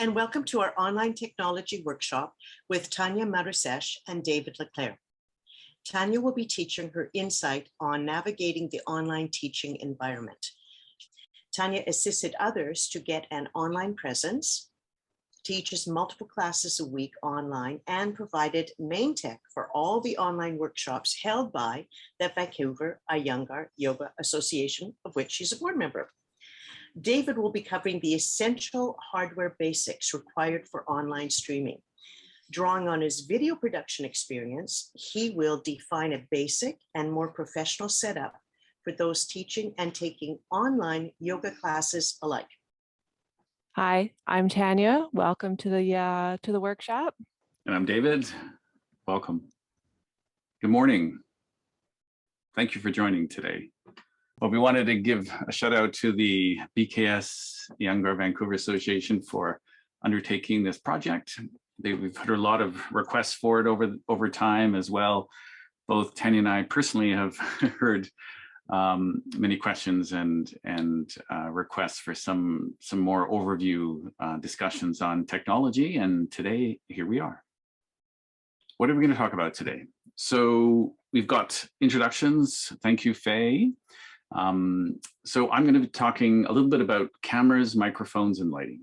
and welcome to our online technology workshop with Tanya Marusech and David Leclair. Tanya will be teaching her insight on navigating the online teaching environment. Tanya assisted others to get an online presence, teaches multiple classes a week online, and provided main tech for all the online workshops held by the Vancouver Iyengar Yoga Association, of which she's a board member. David will be covering the essential hardware basics required for online streaming. Drawing on his video production experience, he will define a basic and more professional setup for those teaching and taking online yoga classes alike. Hi, I'm Tanya. Welcome to the workshop. And I'm David. Welcome. Good morning. Thank you for joining today. Well, we wanted to give a shout out to the BKS Iyengar Vancouver Association for undertaking this project. We've had a lot of requests for it over time as well. Both Tanya and I personally have heard many questions and requests for some more overview discussions on technology. And today, here we are. What are we going to talk about today? So we've got introductions. Thank you, Faye. So I'm going to be talking a little bit about cameras, microphones, and lighting.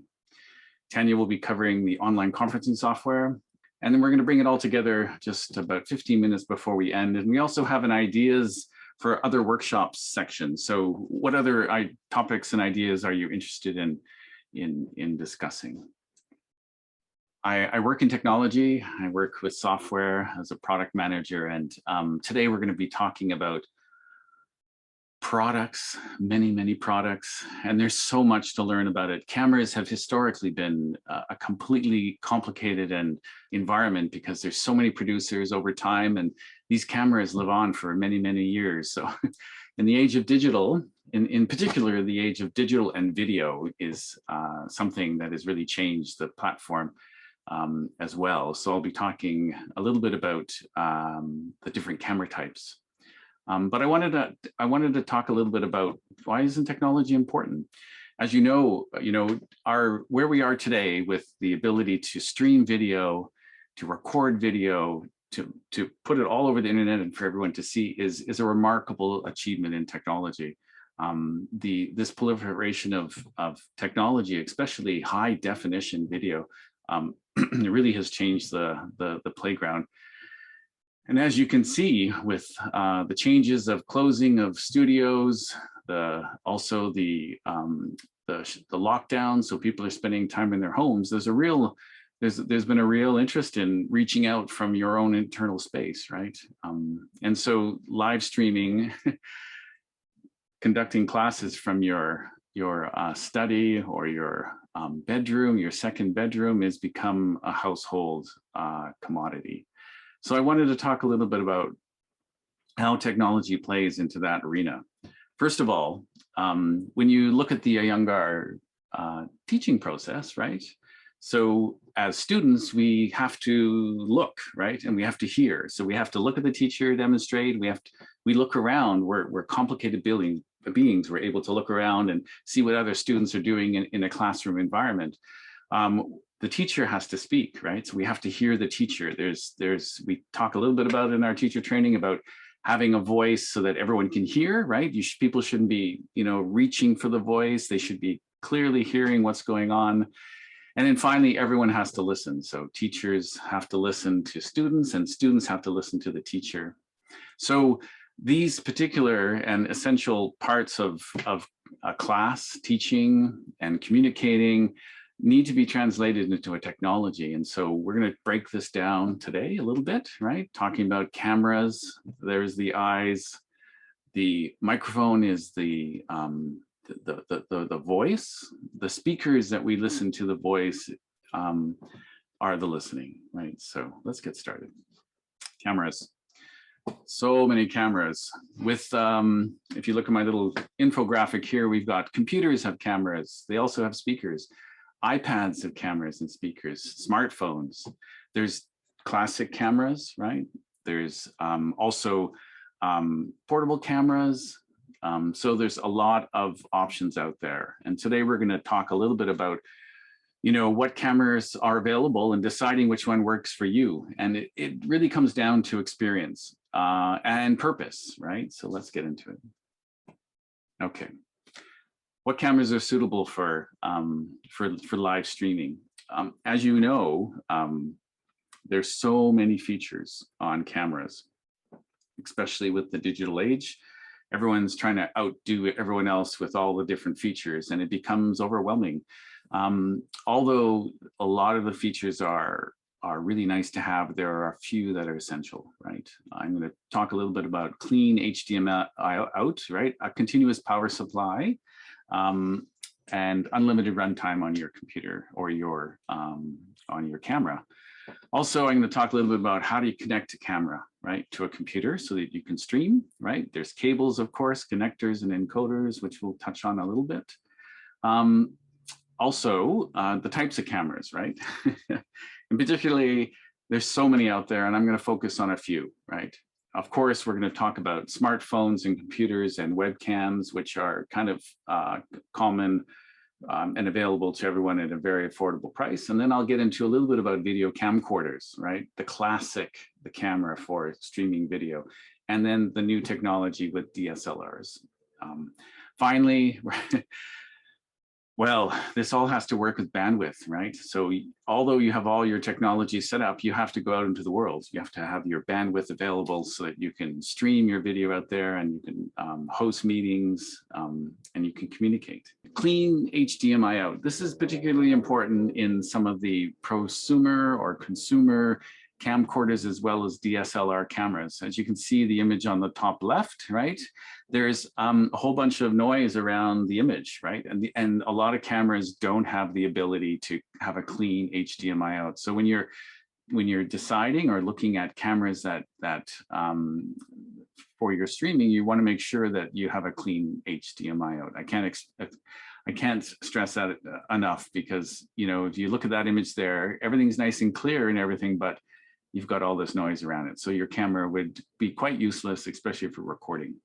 Tanya will be covering the online conferencing software, and then we're going to bring it all together just about 15 minutes before we end. And we also have an ideas for other workshops section. So what other topics and ideas are you interested in discussing? I work in technology. I work with software as a product manager, and today we're going to be talking about products, many products, and there's so much to learn about it. Cameras have historically been a completely complicated environment because there's so many producers over time, and these cameras live on for many years. So in the age of digital, in particular, the age of digital and video is something that has really changed the platform as well. So I'll be talking a little bit about the different camera types. But I wanted to talk a little bit about why isn't technology important? As you know, where we are today with the ability to stream video, to record video, to put it all over the internet and for everyone to see is a remarkable achievement in technology. This proliferation of technology, especially high definition video, it really has changed the playground. And as you can see with the changes of closing of studios, also the lockdown, so people are spending time in their homes, there's been a real interest in reaching out from your own internal space, right? And so live streaming, conducting classes from your study or your bedroom, your second bedroom, has become a household commodity. So I wanted to talk a little bit about how technology plays into that arena. First of all, when you look at the Iyengar teaching process, right? So as students, we have to look, right? And we have to hear. So we have to look at the teacher demonstrate. We look around. We're complicated beings. We're able to look around and see what other students are doing in a classroom environment. The teacher has to speak, right? So we have to hear the teacher. We talk a little bit about in our teacher training about having a voice so that everyone can hear, right? People shouldn't be, reaching for the voice. They should be clearly hearing what's going on. And then finally, everyone has to listen. So teachers have to listen to students and students have to listen to the teacher. So these particular and essential parts of a class, teaching and communicating, need to be translated into a technology. And so we're going to break this down today a little bit, right? Talking about cameras, there's the eyes, the microphone is the voice, the speakers that we listen to the voice are the listening, right? So let's get started. Cameras. So many cameras. With if you look at my little infographic here, we've got computers have cameras. They also have speakers. iPads have cameras and speakers, smartphones. There's classic cameras, right? There's also portable cameras. So there's a lot of options out there. And today we're going to talk a little bit about what cameras are available and deciding which one works for you. And it really comes down to experience and purpose, right? So let's get into it. Okay. What cameras are suitable for live streaming? As you know, there's so many features on cameras, especially with the digital age. Everyone's trying to outdo everyone else with all the different features, and it becomes overwhelming. Although a lot of the features are really nice to have, there are a few that are essential, right? I'm going to talk a little bit about clean HDMI out, right? A continuous power supply, and unlimited runtime on your computer or on your camera. Also, I'm going to talk a little bit about how do you connect a camera, right, to a computer so that you can stream, right? There's cables, of course, connectors and encoders, which we'll touch on a little bit. Also, the types of cameras, right? And particularly, there's so many out there, and I'm going to focus on a few, right? Of course, we're going to talk about smartphones and computers and webcams, which are kind of common and available to everyone at a very affordable price. And then I'll get into a little bit about video camcorders, right? The camera for streaming video, and then the new technology with DSLRs. Finally, well, this all has to work with bandwidth, right? So although you have all your technology set up, you have to go out into the world. You have to have your bandwidth available so that you can stream your video out there, and you can host meetings, and you can communicate. Clean HDMI out. This is particularly important in some of the prosumer or consumer camcorders as well as DSLR cameras. As you can see the image on the top left, right? There's a whole bunch of noise around the image, right? And a lot of cameras don't have the ability to have a clean HDMI out. So when you're deciding or looking at cameras that for your streaming, you want to make sure that you have a clean HDMI out. I can't stress that enough, because if you look at that image there, everything's nice and clear and everything, but you've got all this noise around it. So your camera would be quite useless, especially for recording.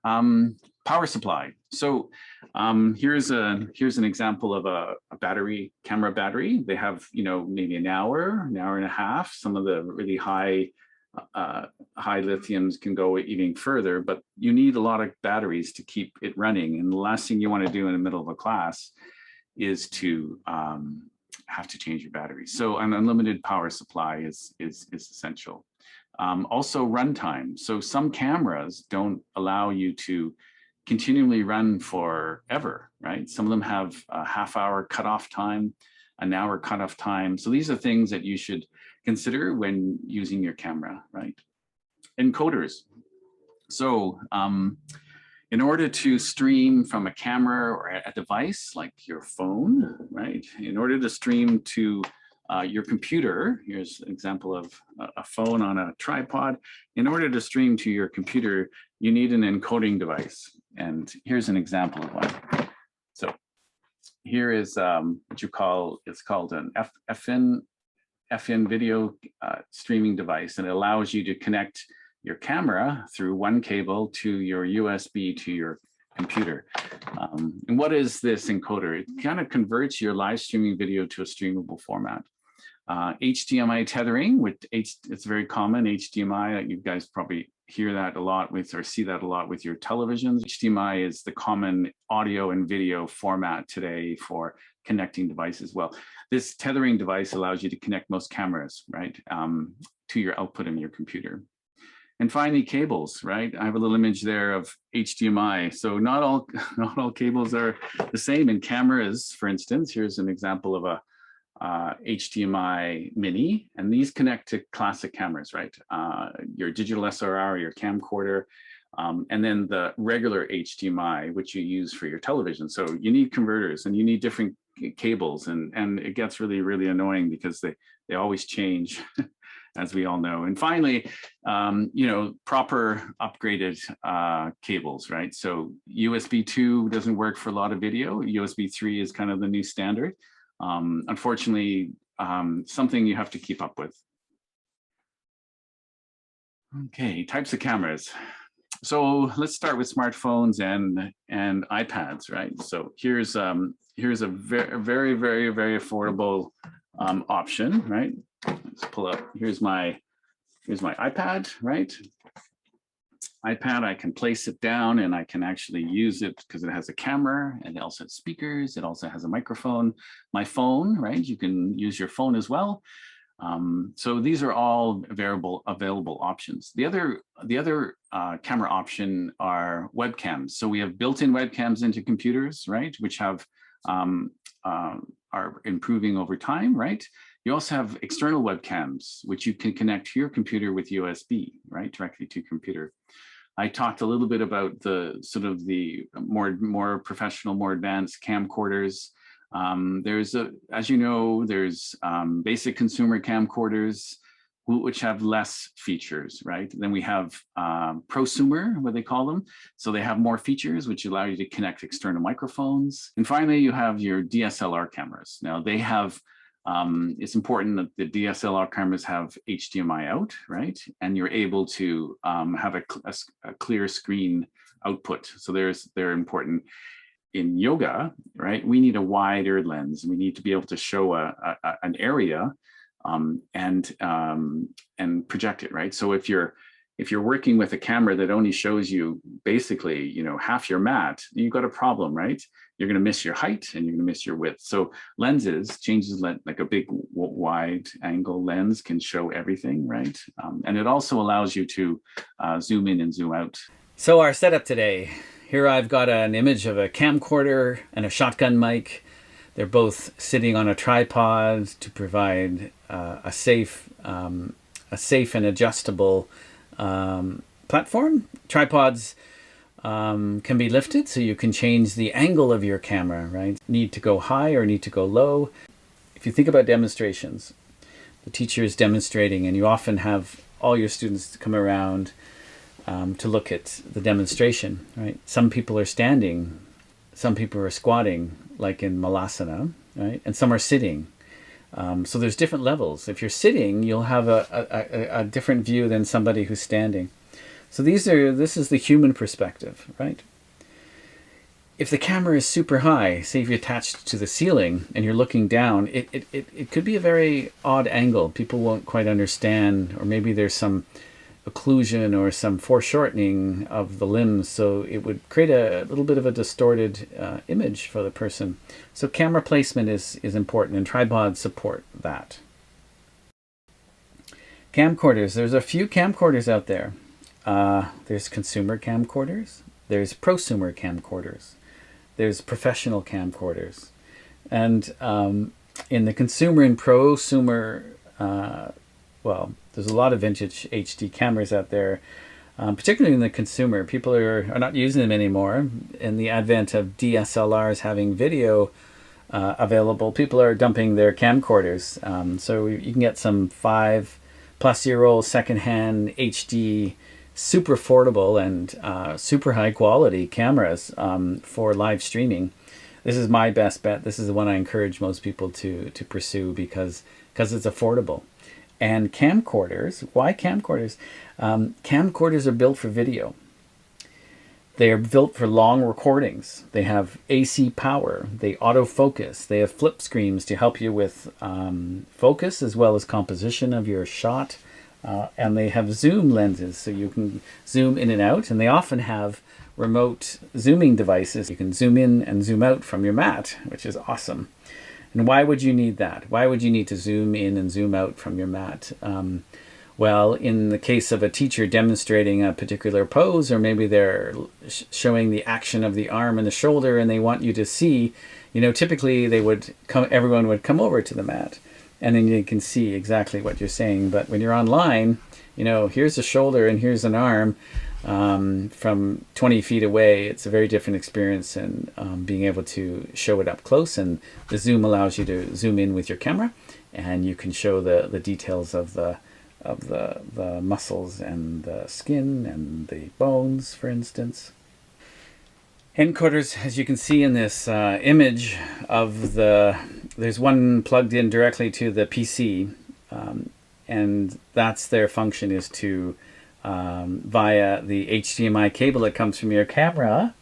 Power supply. So here's an example of a camera battery. They have, maybe an hour and a half. Some of the really high lithiums can go even further, but you need a lot of batteries to keep it running. And the last thing you want to do in the middle of a class is to have to change your battery. So an unlimited power supply is essential. Also runtime. So some cameras don't allow you to continually run forever, right? Some of them have a half-hour cutoff time, an hour cutoff time. So these are things that you should consider when using your camera, right? Encoders. So in order to stream from a camera or a device like your phone, right? In order to stream to your computer, here's an example of a phone on a tripod. In order to stream to your computer, you need an encoding device. And here's an example of one. So here is what it's called an FN video streaming device, and it allows you to connect your camera through one cable to your USB to your computer. And what is this encoder? It kind of converts your live streaming video to a streamable format. HDMI tethering, it's very common. HDMI, you guys probably hear that a lot with, or see that a lot with your televisions. HDMI is the common audio and video format today for connecting devices. Well, this tethering device allows you to connect most cameras, right, to your output in your computer. And finally, cables, right? I have a little image there of HDMI. So not all cables are the same. In cameras, for instance, here's an example of a HDMI mini, and these connect to classic cameras, right? Your digital SLR, your camcorder, and then the regular HDMI, which you use for your television. So you need converters and you need different cables, and it gets really, really annoying because they always change. As we all know. And finally, proper upgraded cables, right? So USB 2 doesn't work for a lot of video. USB 3 is kind of the new standard. Unfortunately, something you have to keep up with. Okay, types of cameras. So let's start with smartphones and iPads, right? So here's here's a very affordable option, right? Let's pull up. Here's my iPad, right? iPad, I can place it down and I can actually use it because it has a camera and it also has speakers. It also has a microphone. My phone, right? You can use your phone as well. So these are all available options. The other camera option are webcams. So we have built-in webcams into computers, right? Which have are improving over time, right? You also have external webcams, which you can connect to your computer with USB, right? Directly to computer. I talked a little bit about the sort of the more professional, more advanced camcorders. There's as you know, there's basic consumer camcorders, which have less features, right? Then we have prosumer, what they call them. So they have more features, which allow you to connect external microphones. And finally, you have your DSLR cameras. Now they have, it's important that the DSLR cameras have HDMI out, right? And you're able to have a clear screen output. So they're important. In yoga, right, we need a wider lens. We need to be able to show an area and project it, right? So if you're working with a camera that only shows you basically, you know, half your mat, you've got a problem, right? You're going to miss your height and you're going to miss your width. So lenses, like a big wide angle lens can show everything, right? And it also allows you to zoom in and zoom out. So our setup today. Here I've got an image of a camcorder and a shotgun mic. They're both sitting on a tripod to provide a safe and adjustable platform. Tripods can be lifted so you can change the angle of your camera, right? Need to go high or need to go low. If you think about demonstrations, the teacher is demonstrating and you often have all your students come around to look at the demonstration, right? Some people are standing, some people are squatting, like in Malasana, right? And some are sitting. So there's different levels. If you're sitting, you'll have a different view than somebody who's standing. So this is the human perspective, right? If the camera is super high, say if you're attached to the ceiling and you're looking down, it could be a very odd angle. People won't quite understand, or maybe there's some occlusion or some foreshortening of the limbs, so it would create a little bit of a distorted image for the person. So camera placement is important, and tripods support that. Camcorders. There's a few camcorders out there. There's consumer camcorders. There's prosumer camcorders. There's professional camcorders. And in the consumer and prosumer, well, there's a lot of vintage HD cameras out there, particularly in the consumer. People are not using them anymore. In the advent of DSLRs having video available, people are dumping their camcorders. So you can get some 5-plus-year-old secondhand HD, super affordable and super high quality cameras for live streaming. This is my best bet. This is the one I encourage most people to pursue because it's affordable. And camcorders, why camcorders? Camcorders are built for video. They are built for long recordings. They have AC power. They autofocus. They have flip screens to help you with focus as well as composition of your shot. And they have zoom lenses, so you can zoom in and out. And they often have remote zooming devices. You can zoom in and zoom out from your mat, which is awesome. And why would you need that? Why would you need to zoom in and zoom out from your mat? Well, in the case of a teacher demonstrating a particular pose, or maybe they're showing the action of the arm and the shoulder and they want you to see, you know, typically everyone would come over to the mat and then you can see exactly what you're saying. But when you're online, you know, here's a shoulder and here's an arm. From 20 feet away, it's a very different experience, and being able to show it up close, and the zoom allows you to zoom in with your camera and you can show the details of the muscles and the skin and the bones, for instance. Encoders, as you can see in this image of there's one plugged in directly to the PC, and that's their function, is to via the HDMI cable that comes from your camera,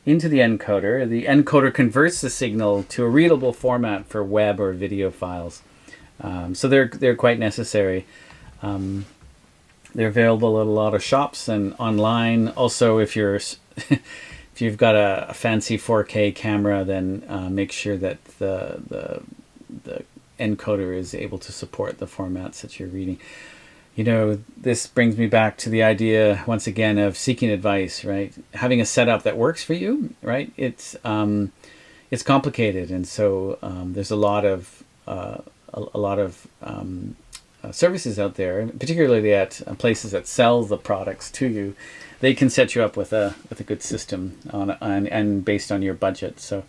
into the encoder. The encoder converts the signal to a readable format for web or video files. So they're quite necessary. They're available at a lot of shops and online. Also, if you've got a fancy 4K camera, then make sure that the encoder is able to support the formats that you're reading. You know, this brings me back to the idea once again of seeking advice, right? Having a setup that works for you, right? It's complicated, and so there's a lot of services out there, particularly at places that sell the products to you. They can set you up with a good system and based on your budget. So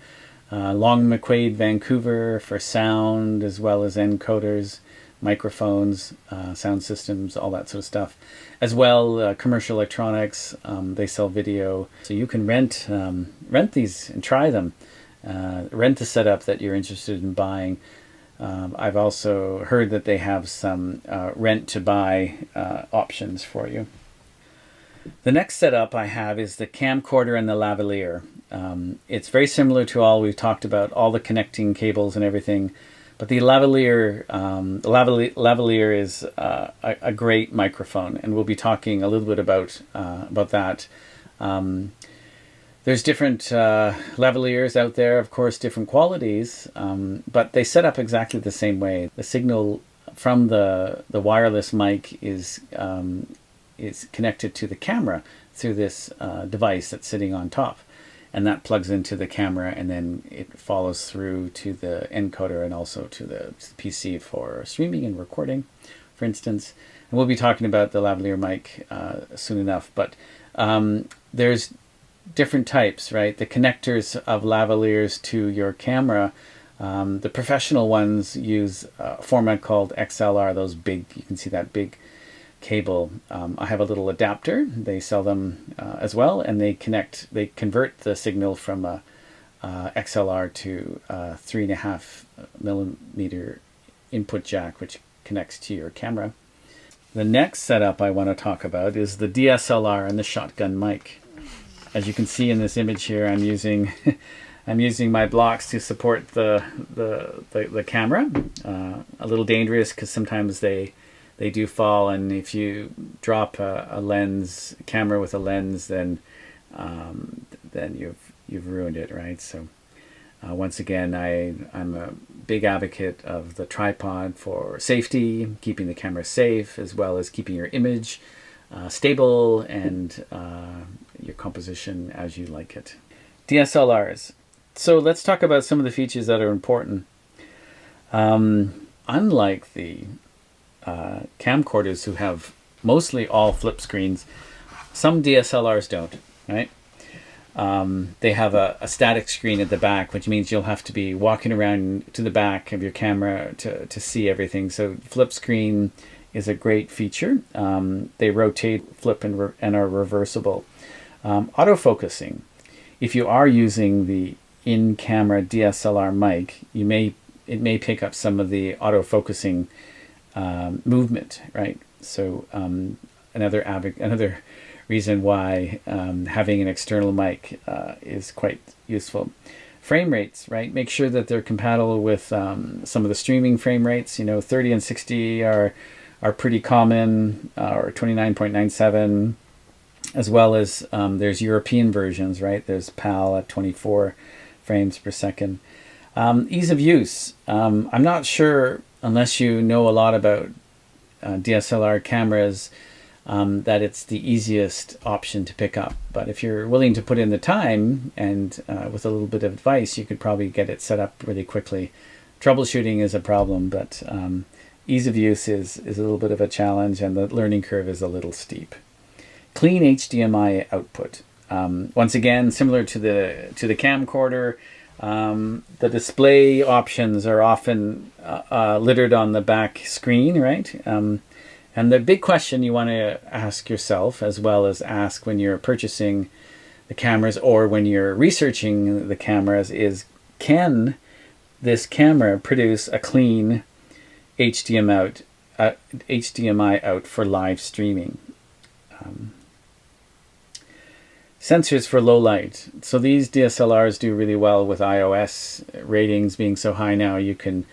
Long McQuaid Vancouver for sound, as well as encoders, microphones, sound systems, all that sort of stuff. As well, commercial electronics, they sell video. So you can rent these and try them. Rent the setup that you're interested in buying. I've also heard that they have some rent to buy options for you. The next setup I have is the camcorder and the lavalier. It's very similar to all we've talked about, all the connecting cables and everything. But the lavalier is a great microphone, and we'll be talking a little bit about that. There's different lavaliers out there, of course, different qualities, but they set up exactly the same way. The signal from the wireless mic is connected to the camera through this device that's sitting on top, and that plugs into the camera, and then it follows through to the encoder and also to the PC for streaming and recording, for instance. And we'll be talking about the lavalier mic soon enough, but there's different types, right? The connectors of lavaliers to your camera, the professional ones use a format called XLR, those big, you can see that big cable. I have a little adapter. They sell them as well, and they convert the signal from a XLR to a 3.5 millimeter input jack, which connects to your camera. The next setup I want to talk about is the DSLR and the shotgun mic. As you can see in this image here, I'm using my blocks to support the camera. A little dangerous because sometimes they do fall, and if you drop a camera with a lens, then you've ruined it, right? So once again, I'm a big advocate of the tripod for safety, keeping the camera safe, as well as keeping your image stable and your composition as you like it. DSLRs. So let's talk about some of the features that are important. Unlike the camcorders, who have mostly all flip screens, some DSLRs don't, right? They have a static screen at the back, which means you'll have to be walking around to the back of your camera to see everything. So flip screen is a great feature. They rotate, flip, and are reversible. Autofocusing. If you are using the in-camera DSLR mic, it may pick up some of the autofocusing movement, right? So another reason why having an external mic is quite useful. Frame rates, right? Make sure that they're compatible with some of the streaming frame rates. 30 and 60 are pretty common, or 29.97, as well as there's European versions, right? There's PAL at 24 frames per second. Ease of use. I'm not sure, unless you know a lot about DSLR cameras, that it's the easiest option to pick up. But if you're willing to put in the time and with a little bit of advice, you could probably get it set up really quickly. Troubleshooting is a problem, but ease of use is a little bit of a challenge, and the learning curve is a little steep. Clean HDMI output. Once again, similar to the camcorder, the display options are often littered on the back screen, right? And the big question you want to ask yourself, as well as ask when you're purchasing the cameras or when you're researching the cameras, is can this camera produce a clean HDMI out for live streaming? sensors for low light. So these DSLRs do really well with iOS ratings being so high now. You can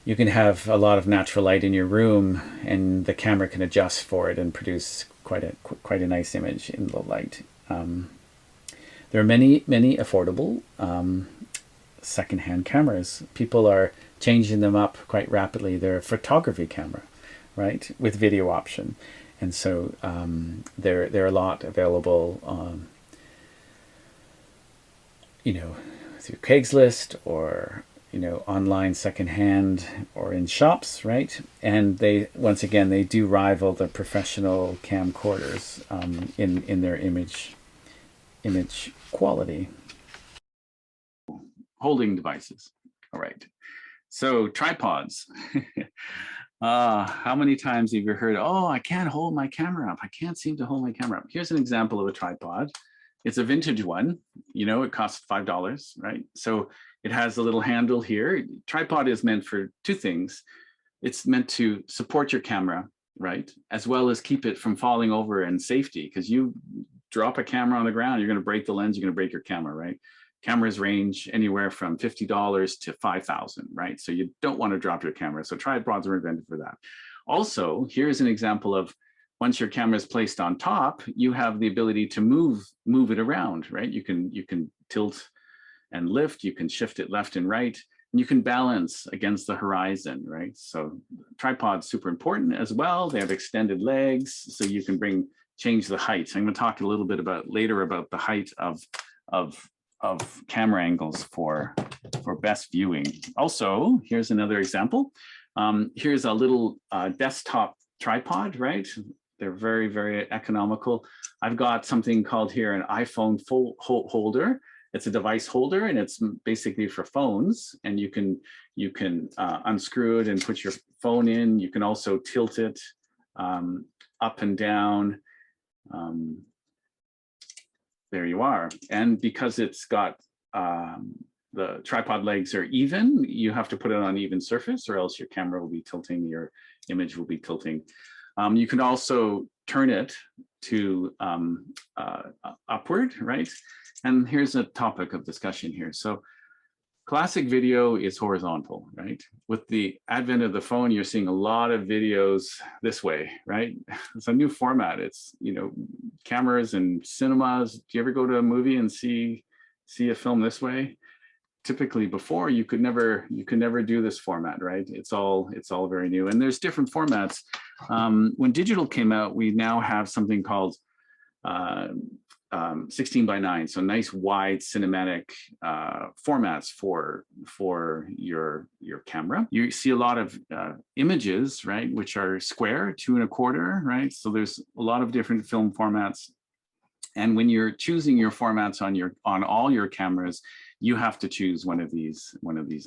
have a lot of natural light in your room, and the camera can adjust for it and produce quite a nice image in low light. There are many affordable secondhand cameras. People are changing them up quite rapidly. They're a photography camera, right, with video option. And so there are a lot available, through Craigslist or, online secondhand or in shops, right? And they, once again, they do rival the professional camcorders in their image quality. Holding devices. All right. So tripods. How many times have you heard, oh, I can't hold my camera up. I can't seem to hold my camera up. Here's an example of a tripod. It's a vintage one. It costs $5, right? So it has a little handle here. Tripod is meant for two things. It's meant to support your camera, right? As well as keep it from falling over and safety, because you drop a camera on the ground, you're going to break the lens, you're going to break your camera, right? Cameras range anywhere from $50 to $5,000, right? So you don't want to drop your camera. So tripods are invented for that. Also, here's an example of once your camera is placed on top, you have the ability to move it around, right? You can tilt and lift, you can shift it left and right, and you can balance against the horizon, right? So tripods super important as well. They have extended legs, so you can change the height. I'm going to talk a little bit later about the height of camera angles for best viewing. Also, here's another example. Here's a little desktop tripod, right? They're very, very economical. I've got something called here an iPhone holder. It's a device holder, and it's basically for phones. And you can unscrew it and put your phone in. You can also tilt it up and down. There you are. And because it's got the tripod legs are even, you have to put it on an even surface, or else your camera will be tilting, your image will be tilting. You can also turn it to upward, right? And here's a topic of discussion here. So classic video is horizontal, right? With the advent of the phone, you're seeing a lot of videos this way, right? It's a new format. It's, cameras and cinemas. Do you ever go to a movie and see a film this way? Typically before, you could never do this format, right? It's all very new, and there's different formats. When digital came out, we now have something called 16:9, so nice wide cinematic formats for your camera. You see a lot of images, right, which are square, 2 1/4, right? So there's a lot of different film formats, and when you're choosing your formats on all your cameras, you have to choose one of these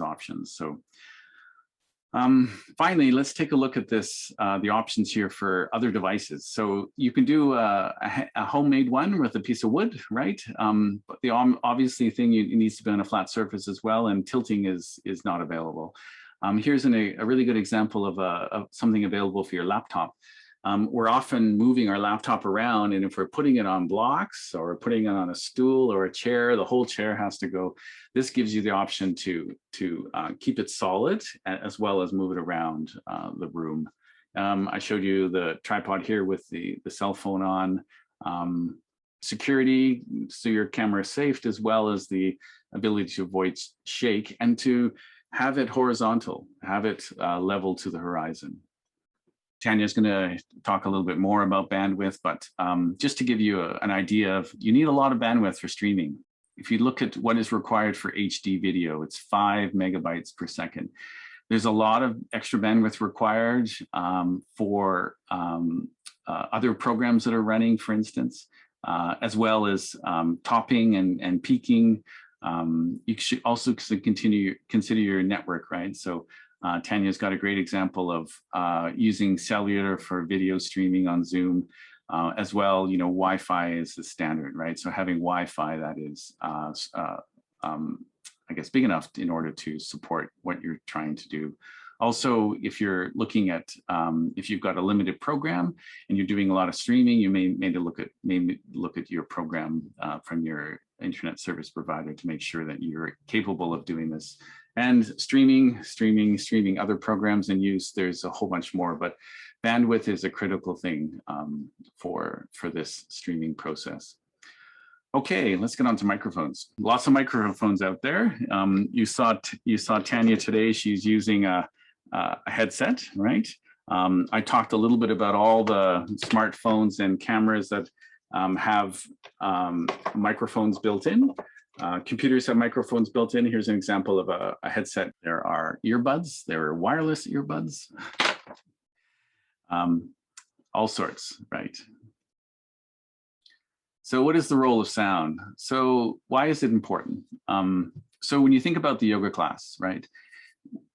options. So finally, let's take a look at this, the options here for other devices. So you can do a homemade one with a piece of wood, right? But the obviously thing, it needs to be on a flat surface as well, and tilting is not available. Here's a really good example of something available for your laptop. We're often moving our laptop around, and if we're putting it on blocks or putting it on a stool or a chair, the whole chair has to go. This gives you the option to keep it solid as well as move it around the room. I showed you the tripod here with the cell phone on. Security, so your camera is safe, as well as the ability to avoid shake and to have it horizontal, have it level to the horizon. Tanya is going to talk a little bit more about bandwidth, but just to give you an idea of, you need a lot of bandwidth for streaming. If you look at what is required for HD video, it's 5 megabytes per second. There's a lot of extra bandwidth required for other programs that are running, for instance, as well as topping and peaking. You should also consider your network, right? So Tanya's got a great example of using cellular for video streaming on Zoom. As well, Wi-Fi is the standard, right? So having Wi-Fi that is, I guess, big enough in order to support what you're trying to do Also, if you're looking at, if you've got a limited program and you're doing a lot of streaming, you may look at your program from your internet service provider to make sure that you're capable of doing this. And streaming other programs in use, there's a whole bunch more, but bandwidth is a critical thing for this streaming process. Okay, let's get on to microphones. Lots of microphones out there. You saw Tanya today. She's using a headset, right? I talked a little bit about all the smartphones and cameras that have microphones built in. Computers have microphones built in. Here's an example of a headset. There are earbuds. There are wireless earbuds. All sorts, right? So what is the role of sound? So why is it important? So when you think about the yoga class, right?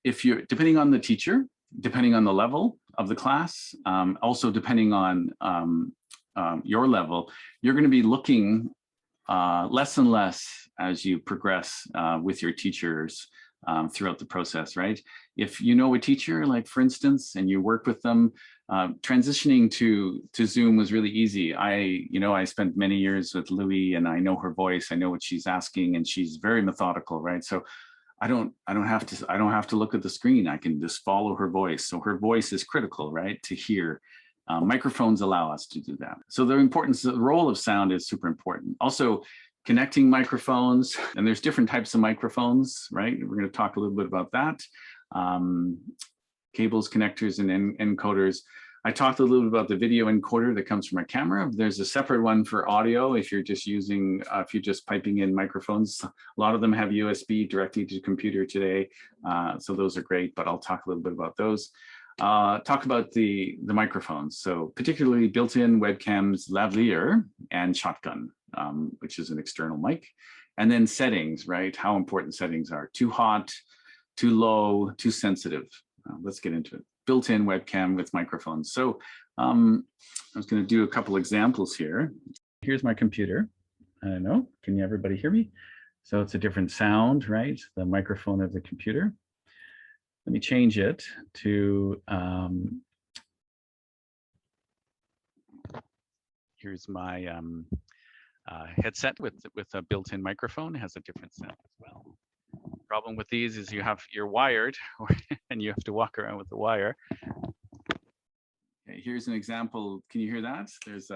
If you're, depending on the teacher, depending on the level of the class, also depending on your level, you're going to be looking less and less as you progress with your teachers throughout the process, right? If you know a teacher, like for instance, and you work with them, transitioning to Zoom was really easy. I spent many years with Louie, and I know her voice. I know what she's asking, and she's very methodical, right? So I don't have to look at the screen. I can just follow her voice. So her voice is critical, right? To hear. Microphones allow us to do that. So the role of sound is super important. Also, connecting microphones, and there's different types of microphones, right? We're going to talk a little bit about that. Cables, connectors, and encoders. I talked a little bit about the video encoder that comes from a camera. There's a separate one for audio if you're just using, if you're just piping in microphones. A lot of them have USB directly to the computer today. So those are great, but I'll talk a little bit about those. Talk about the microphones. So particularly built-in webcams, lavalier, and shotgun, which is an external mic. And then settings, right? How important settings are. Too hot, too low, too sensitive. Let's get into it. Built-in webcam with microphones. So I was going to do a couple examples here. Here's my computer. I don't know, can everybody hear me? So it's a different sound, right? The microphone of the computer. Let me change it to, here's my headset with a built-in microphone. It has a different sound as well. Problem with these is you're wired and you have to walk around with the wire. Okay, here's an example. Can you hear that? There's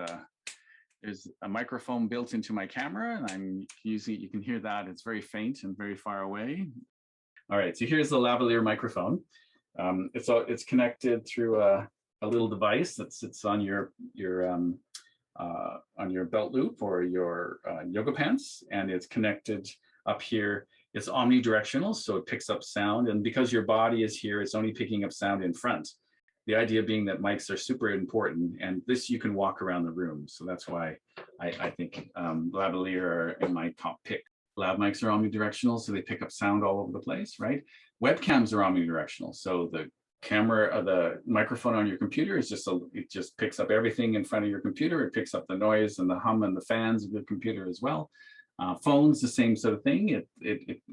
a microphone built into my camera, and I'm using, you can hear that. It's very faint and very far away. All right, so here's the lavalier microphone. It's connected through a little device that sits on your belt loop or your yoga pants, and it's connected up here. It's omnidirectional, so it picks up sound, and because your body is here, it's only picking up sound in front. The idea being that mics are super important, and this you can walk around the room. So that's why I think lavalier are in my top pick. Lav mics are omnidirectional, so they pick up sound all over the place, right? Webcams are omnidirectional, so the camera, the microphone on your computer is it just picks up everything in front of your computer. It picks up the noise and the hum and the fans of your computer as well. Phones, the same sort of thing.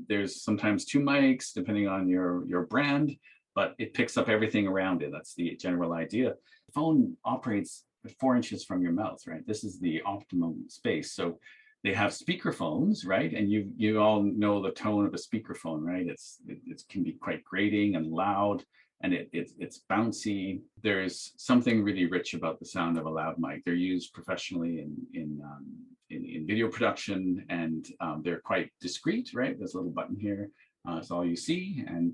There's sometimes two mics depending on your brand, but it picks up everything around it. That's the general idea. The phone operates 4 inches from your mouth, right? This is the optimum space. So they have speakerphones, right? And you all know the tone of a speakerphone, right? It can be quite grating and loud, and it's bouncy. There's something really rich about the sound of a lav mic. They're used professionally in video production, and they're quite discreet, right? There's a little button here. It's all you see. And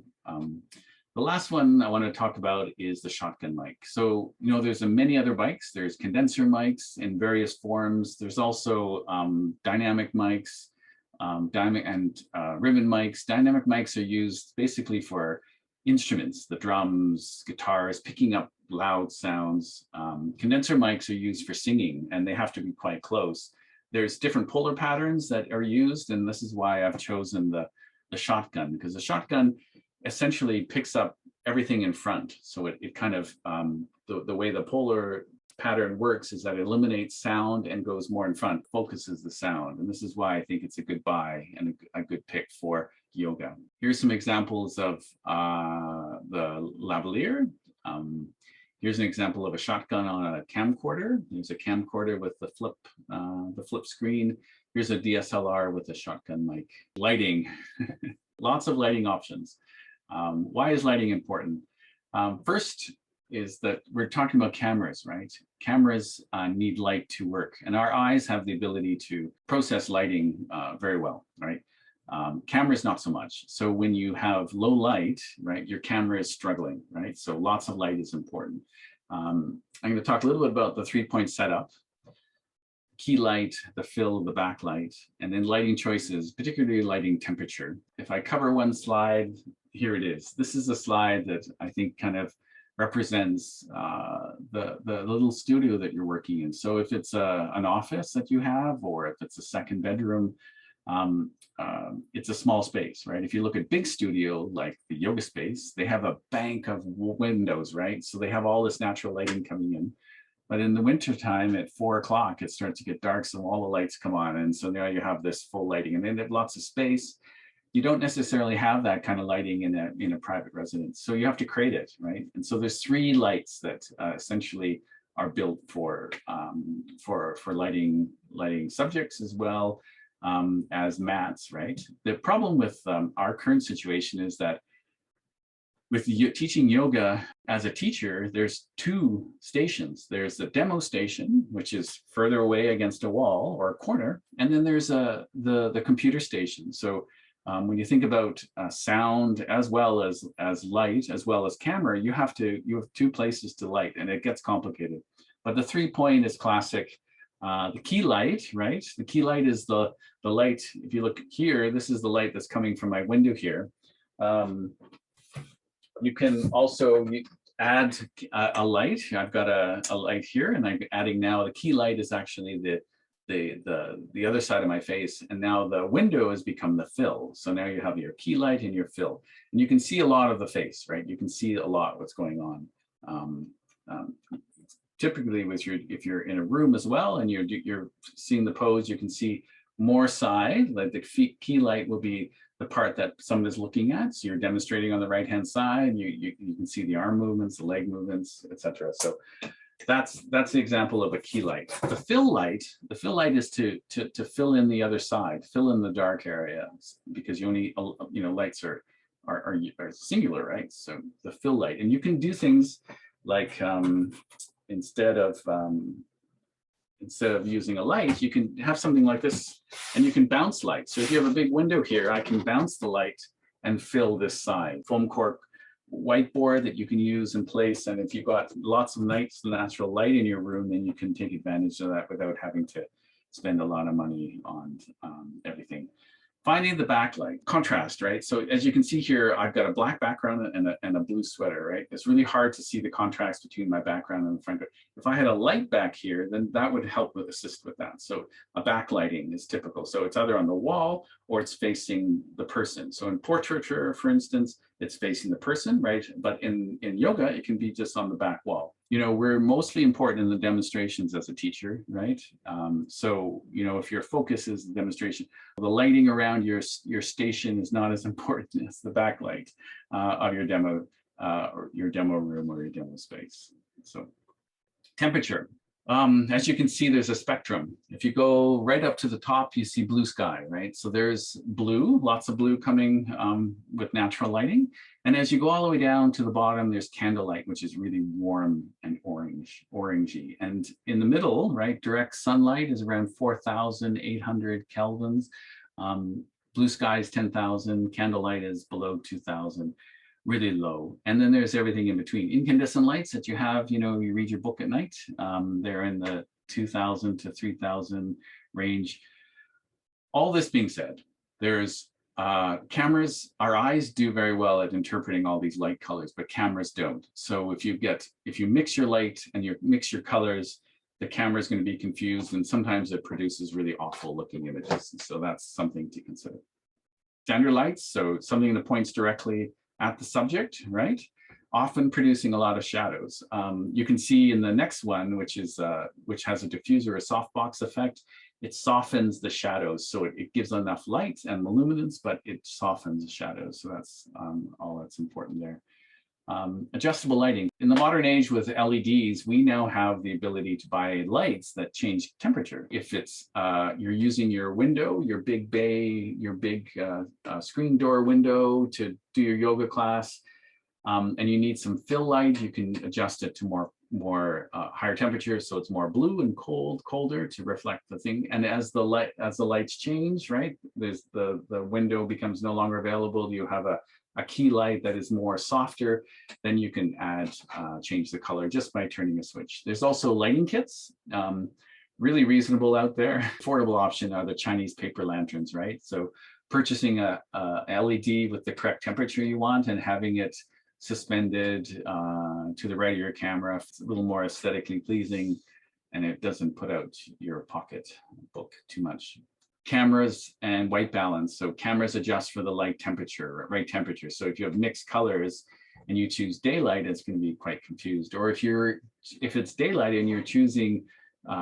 the last one I want to talk about is the shotgun mic. So, there's many other mics. There's condenser mics in various forms. There's also dynamic mics, ribbon mics. Dynamic mics are used basically for instruments, the drums, guitars, picking up loud sounds. Condenser mics are used for singing, and they have to be quite close. There's different polar patterns that are used, and this is why I've chosen the shotgun, because the shotgun essentially picks up everything in front. So it kind of, the way the polar pattern works is that it eliminates sound and goes more in front, focuses the sound. And this is why I think it's a good buy and a good pick for yoga. Here's some examples of the lavalier. Here's an example of a shotgun on a camcorder. There's a camcorder with the flip screen. Here's a DSLR with a shotgun mic. Lighting, lots of lighting options. Why is lighting important? First is that we're talking about cameras, right? Cameras need light to work, and our eyes have the ability to process lighting very well, right? Cameras not so much. So when you have low light, right, your camera is struggling, right? So lots of light is important. I'm going to talk a little bit about the 3-point setup, key light, the fill, the backlight, and then lighting choices, particularly lighting temperature. If I cover one slide, here it is. This is a slide that I think kind of represents the little studio that you're working in. So if it's an office that you have, or if it's a second bedroom, it's a small space, right? If you look at big studio, like the yoga space, they have a bank of windows, right? So they have all this natural lighting coming in. But in the wintertime at 4 o'clock, it starts to get dark, so all the lights come on. And so now you have this full lighting, and then they have lots of space. You don't necessarily have that kind of lighting in a private residence. So you have to create it, right? And so there's 3 lights that essentially are built for lighting subjects as well as mats, right? The problem with our current situation is that with teaching yoga as a teacher, there's 2 stations. There's the demo station, which is further away against a wall or a corner, and then there's the computer station. So when you think about sound as well as light as well as camera, you have 2 places to light, and it gets complicated. But the 3-point is classic. The key light, right? The key light is the light. If you look here, this is the light that's coming from my window here. You can also add a light. I've got a light here, and I'm adding now the key light is actually the other side of my face, and now the window has become the fill. So now you have your key light and your fill, and you can see a lot of the face, right? You can see a lot what's going on. Typically, if you're in a room as well, and you're seeing the pose, you can see more side. Like the key light will be the part that someone is looking at. So you're demonstrating on the right-hand side, and you can see the arm movements, the leg movements, etc. So that's the example of a key light. The fill light is to fill in the other side, fill in the dark area, because you only, lights are singular, right? So the fill light, and you can do things like instead of using a light, you can have something like this, and you can bounce light. So if you have a big window here, I can bounce the light and fill this side. Foam cork whiteboard that you can use in place, and if you've got lots of natural light in your room, then you can take advantage of that without having to spend a lot of money on everything. Finding the backlight, contrast, right? So as you can see here, I've got a black background and a blue sweater, right? It's really hard to see the contrast between my background and the front. If I had a light back here, then that would help assist with that. So a backlighting is typical. So it's either on the wall or it's facing the person. So in portraiture, for instance, it's facing the person, right? But in yoga, it can be just on the back wall. We're mostly important in the demonstrations as a teacher, right? So, if your focus is the demonstration, the lighting around your station is not as important as the backlight of your demo room or your demo space. So temperature. As you can see, there's a spectrum. If you go right up to the top, you see blue sky, right? So there's blue, lots of blue coming with natural lighting. And as you go all the way down to the bottom, there's candlelight, which is really warm and orangey. And in the middle, right, direct sunlight is around 4,800 kelvins. Blue sky is 10,000, candlelight is below 2,000. Really low. And then there's everything in between. Incandescent lights that you have, you read your book at night, they're in the 2,000 to 3,000 range. All this being said, there's cameras, our eyes do very well at interpreting all these light colors, but cameras don't. So if you mix your light and you mix your colors, the camera is going to be confused, and sometimes it produces really awful looking images. So that's something to consider. Standard lights, so something that points directly at the subject, right? Often producing a lot of shadows. You can see in the next one, which has a diffuser, a softbox effect. it softens the shadows. So it gives enough light and luminance, but it softens the shadows. So that's all that's important there. Adjustable lighting. In the modern age with LEDs, we now have the ability to buy lights that change temperature. If it's you're using your window, your big bay, your big screen door window to do your yoga class, and you need some fill light, you can adjust it to more higher temperatures, so it's more blue and colder to reflect the thing. And as the lights change, right, there's the window becomes no longer available. You have a key light that is more softer, then you can change the color just by turning a switch. There's also lighting kits, really reasonable out there. Affordable option are the Chinese paper lanterns, right? So purchasing a LED with the correct temperature you want and having it suspended to the right of your camera, it's a little more aesthetically pleasing, and it doesn't put out your pocketbook too much. Cameras and white balance. So cameras adjust for the right temperature. So if you have mixed colors and you choose daylight, it's going to be quite confused. Or if it's daylight and you're choosing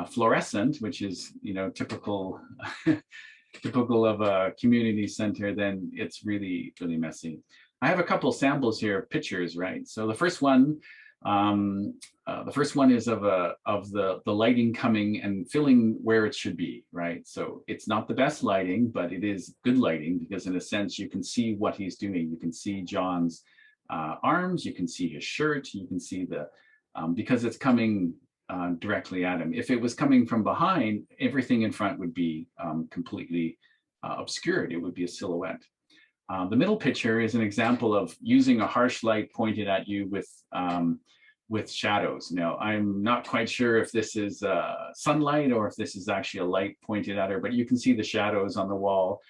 fluorescent, which is typical typical of a community center, then it's really messy. I have a couple samples here, pictures, right? So the first one is of the lighting coming and filling where it should be, right? So it's not the best lighting, but it is good lighting because in a sense you can see what he's doing. You can see John's arms, you can see his shirt, you can see because it's coming directly at him. If it was coming from behind, everything in front would be completely obscured. It would be a silhouette. The middle picture is an example of using a harsh light pointed at you with shadows. Now, I'm not quite sure if this is sunlight or if this is actually a light pointed at her, but you can see the shadows on the wall.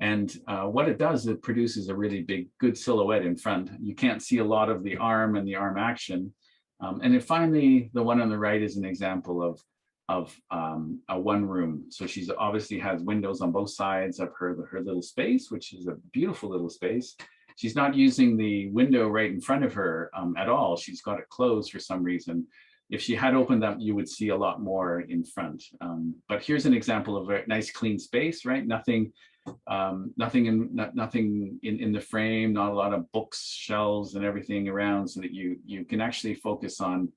And what it does, it produces a really good silhouette in front. You can't see a lot of the arm and the arm action. And then finally, the one on the right is an example of a one room. So she's obviously has windows on both sides of her little space, which is a beautiful little space. She's not using the window right in front of her at all. She's got it closed for some reason. If she had opened up, you would see a lot more in front. But here's an example of a nice clean space, right? Nothing in the frame, not a lot of books, shelves and everything around, so that you can actually focus on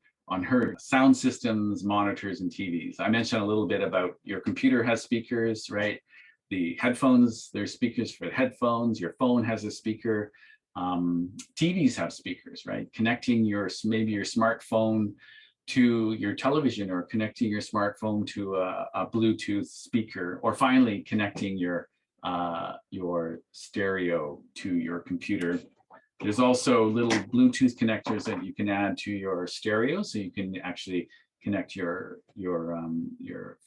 her sound systems, monitors, and TVs. I mentioned a little bit about your computer has speakers, right? The headphones, there's speakers for the headphones. Your phone has a speaker. TVs have speakers, right? Connecting maybe your smartphone to your television, or connecting your smartphone to a Bluetooth speaker, or finally connecting your stereo to your computer. There's also little Bluetooth connectors that you can add to your stereo, so you can actually connect your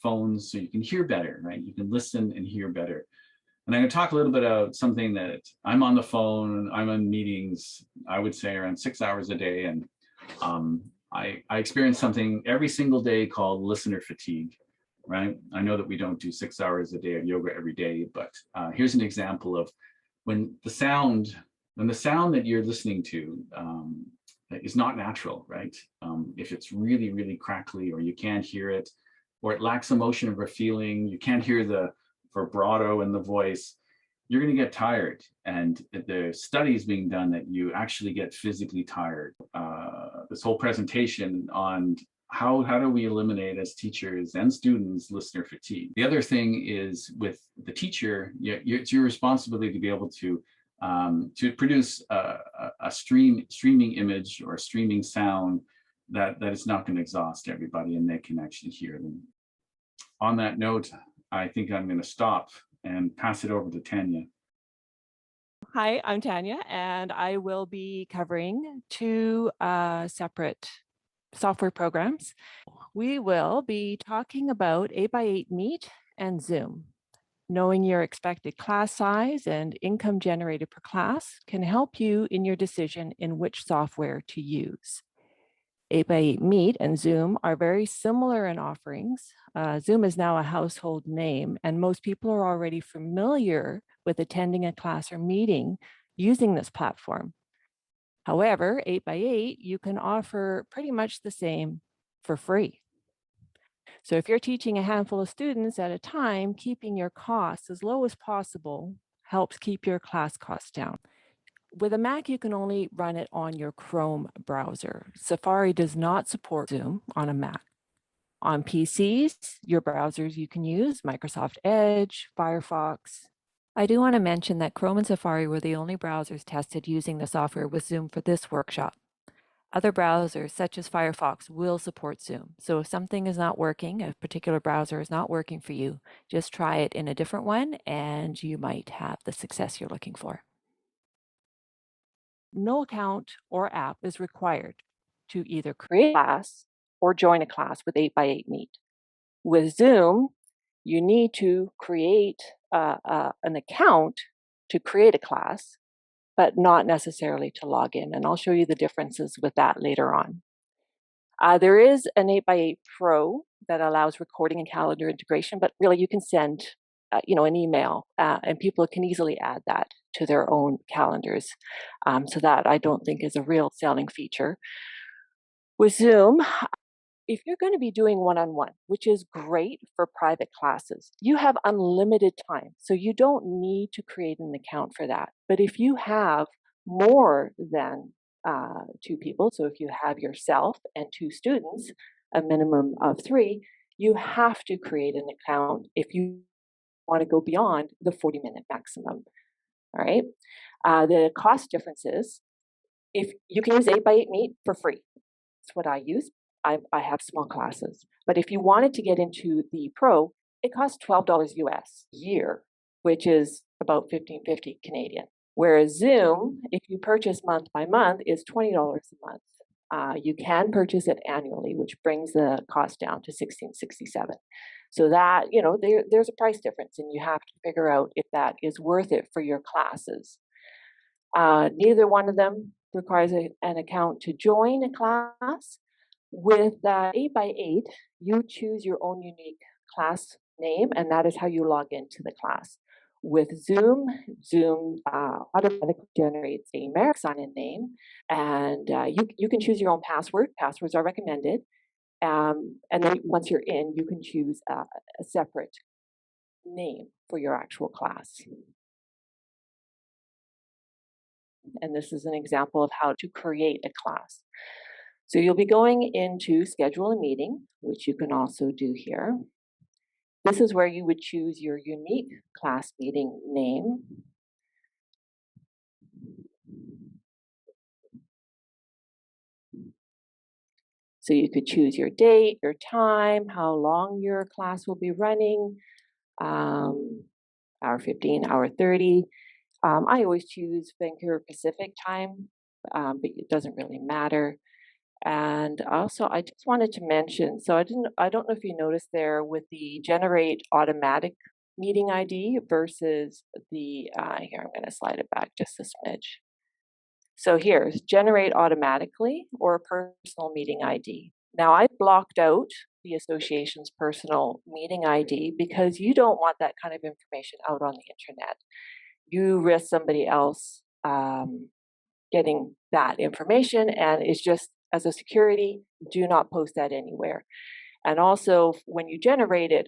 phones so you can hear better, right? You can listen and hear better. And I'm going to talk a little bit about something that I'm on the phone, I'm on meetings, I would say around 6 hours a day, and I experience something every single day called listener fatigue, right? I know that we don't do 6 hours a day of yoga every day, but here's an example of when the sound that you're listening to is not natural, right? If it's really, really crackly, or you can't hear it, or it lacks emotion or feeling, you can't hear the vibrato in the voice, you're going to get tired. And the studies being done that you actually get physically tired. This whole presentation on how do we eliminate, as teachers and students, listener fatigue. The other thing is with the teacher, it's your responsibility to be able to produce a streaming image or a streaming sound that is not going to exhaust everybody, and they can actually hear them. On that note, I think I'm going to stop and pass it over to Tanya. Hi, I'm Tanya, and I will be covering two separate software programs. We will be talking about 8x8 Meet and Zoom. Knowing your expected class size and income generated per class can help you in your decision in which software to use. 8x8 Meet and Zoom are very similar in offerings. Zoom is now a household name, and most people are already familiar with attending a class or meeting using this platform. However, 8x8, you can offer pretty much the same for free. So if you're teaching a handful of students at a time, keeping your costs as low as possible helps keep your class costs down. With a Mac, you can only run it on your Chrome browser. Safari does not support Zoom on a Mac. On PCs, your browsers you can use, Microsoft Edge, Firefox. I do want to mention that Chrome and Safari were the only browsers tested using the software with Zoom for this workshop. Other browsers, such as Firefox, will support Zoom. So if something is not working, a particular browser is not working for you, just try it in a different one and you might have the success you're looking for. No account or app is required to either create a class or join a class with 8x8 Meet. With Zoom, you need to create an account to create a class, but not necessarily to log in. And I'll show you the differences with that later on. There is an 8x8 Pro that allows recording and calendar integration, but really you can send an email and people can easily add that to their own calendars. So that I don't think is a real selling feature. With Zoom, if you're going to be doing one-on-one, which is great for private classes, you have unlimited time. So you don't need to create an account for that. But if you have more than 2 people, so if you have yourself and 2 students, a minimum of 3, you have to create an account if you want to go beyond the 40-minute maximum. All right. The cost differences, if you can use 8x8 Meet for free. That's what I use. I have small classes. But if you wanted to get into the Pro, it costs $12 US a year, which is about $15.50 Canadian. Whereas Zoom, if you purchase month by month, is $20 a month. You can purchase it annually, which brings the cost down to $16.67. So that, there's a price difference, and you have to figure out if that is worth it for your classes. Neither one of them requires an account to join a class. With 8x8, you choose your own unique class name, and that is how you log into the class. With Zoom automatically generates a Merrick sign-in name, and you can choose your own password. Passwords are recommended. And then once you're in, you can choose a separate name for your actual class. And this is an example of how to create a class. So you'll be going into schedule a meeting, which you can also do here. This is where you would choose your unique class meeting name. So you could choose your date, your time, how long your class will be running, hour 15, hour 30. I always choose Vancouver Pacific time, but it doesn't really matter. And also, I just wanted to mention, so I don't know if you noticed there with the generate automatic meeting ID versus the, here, I'm going to slide it back just a smidge. So here's generate automatically or personal meeting ID. Now I blocked out the association's personal meeting ID because you don't want that kind of information out on the internet. You risk somebody else getting that information, and it's just, as a security, do not post that anywhere. And also, when you generate it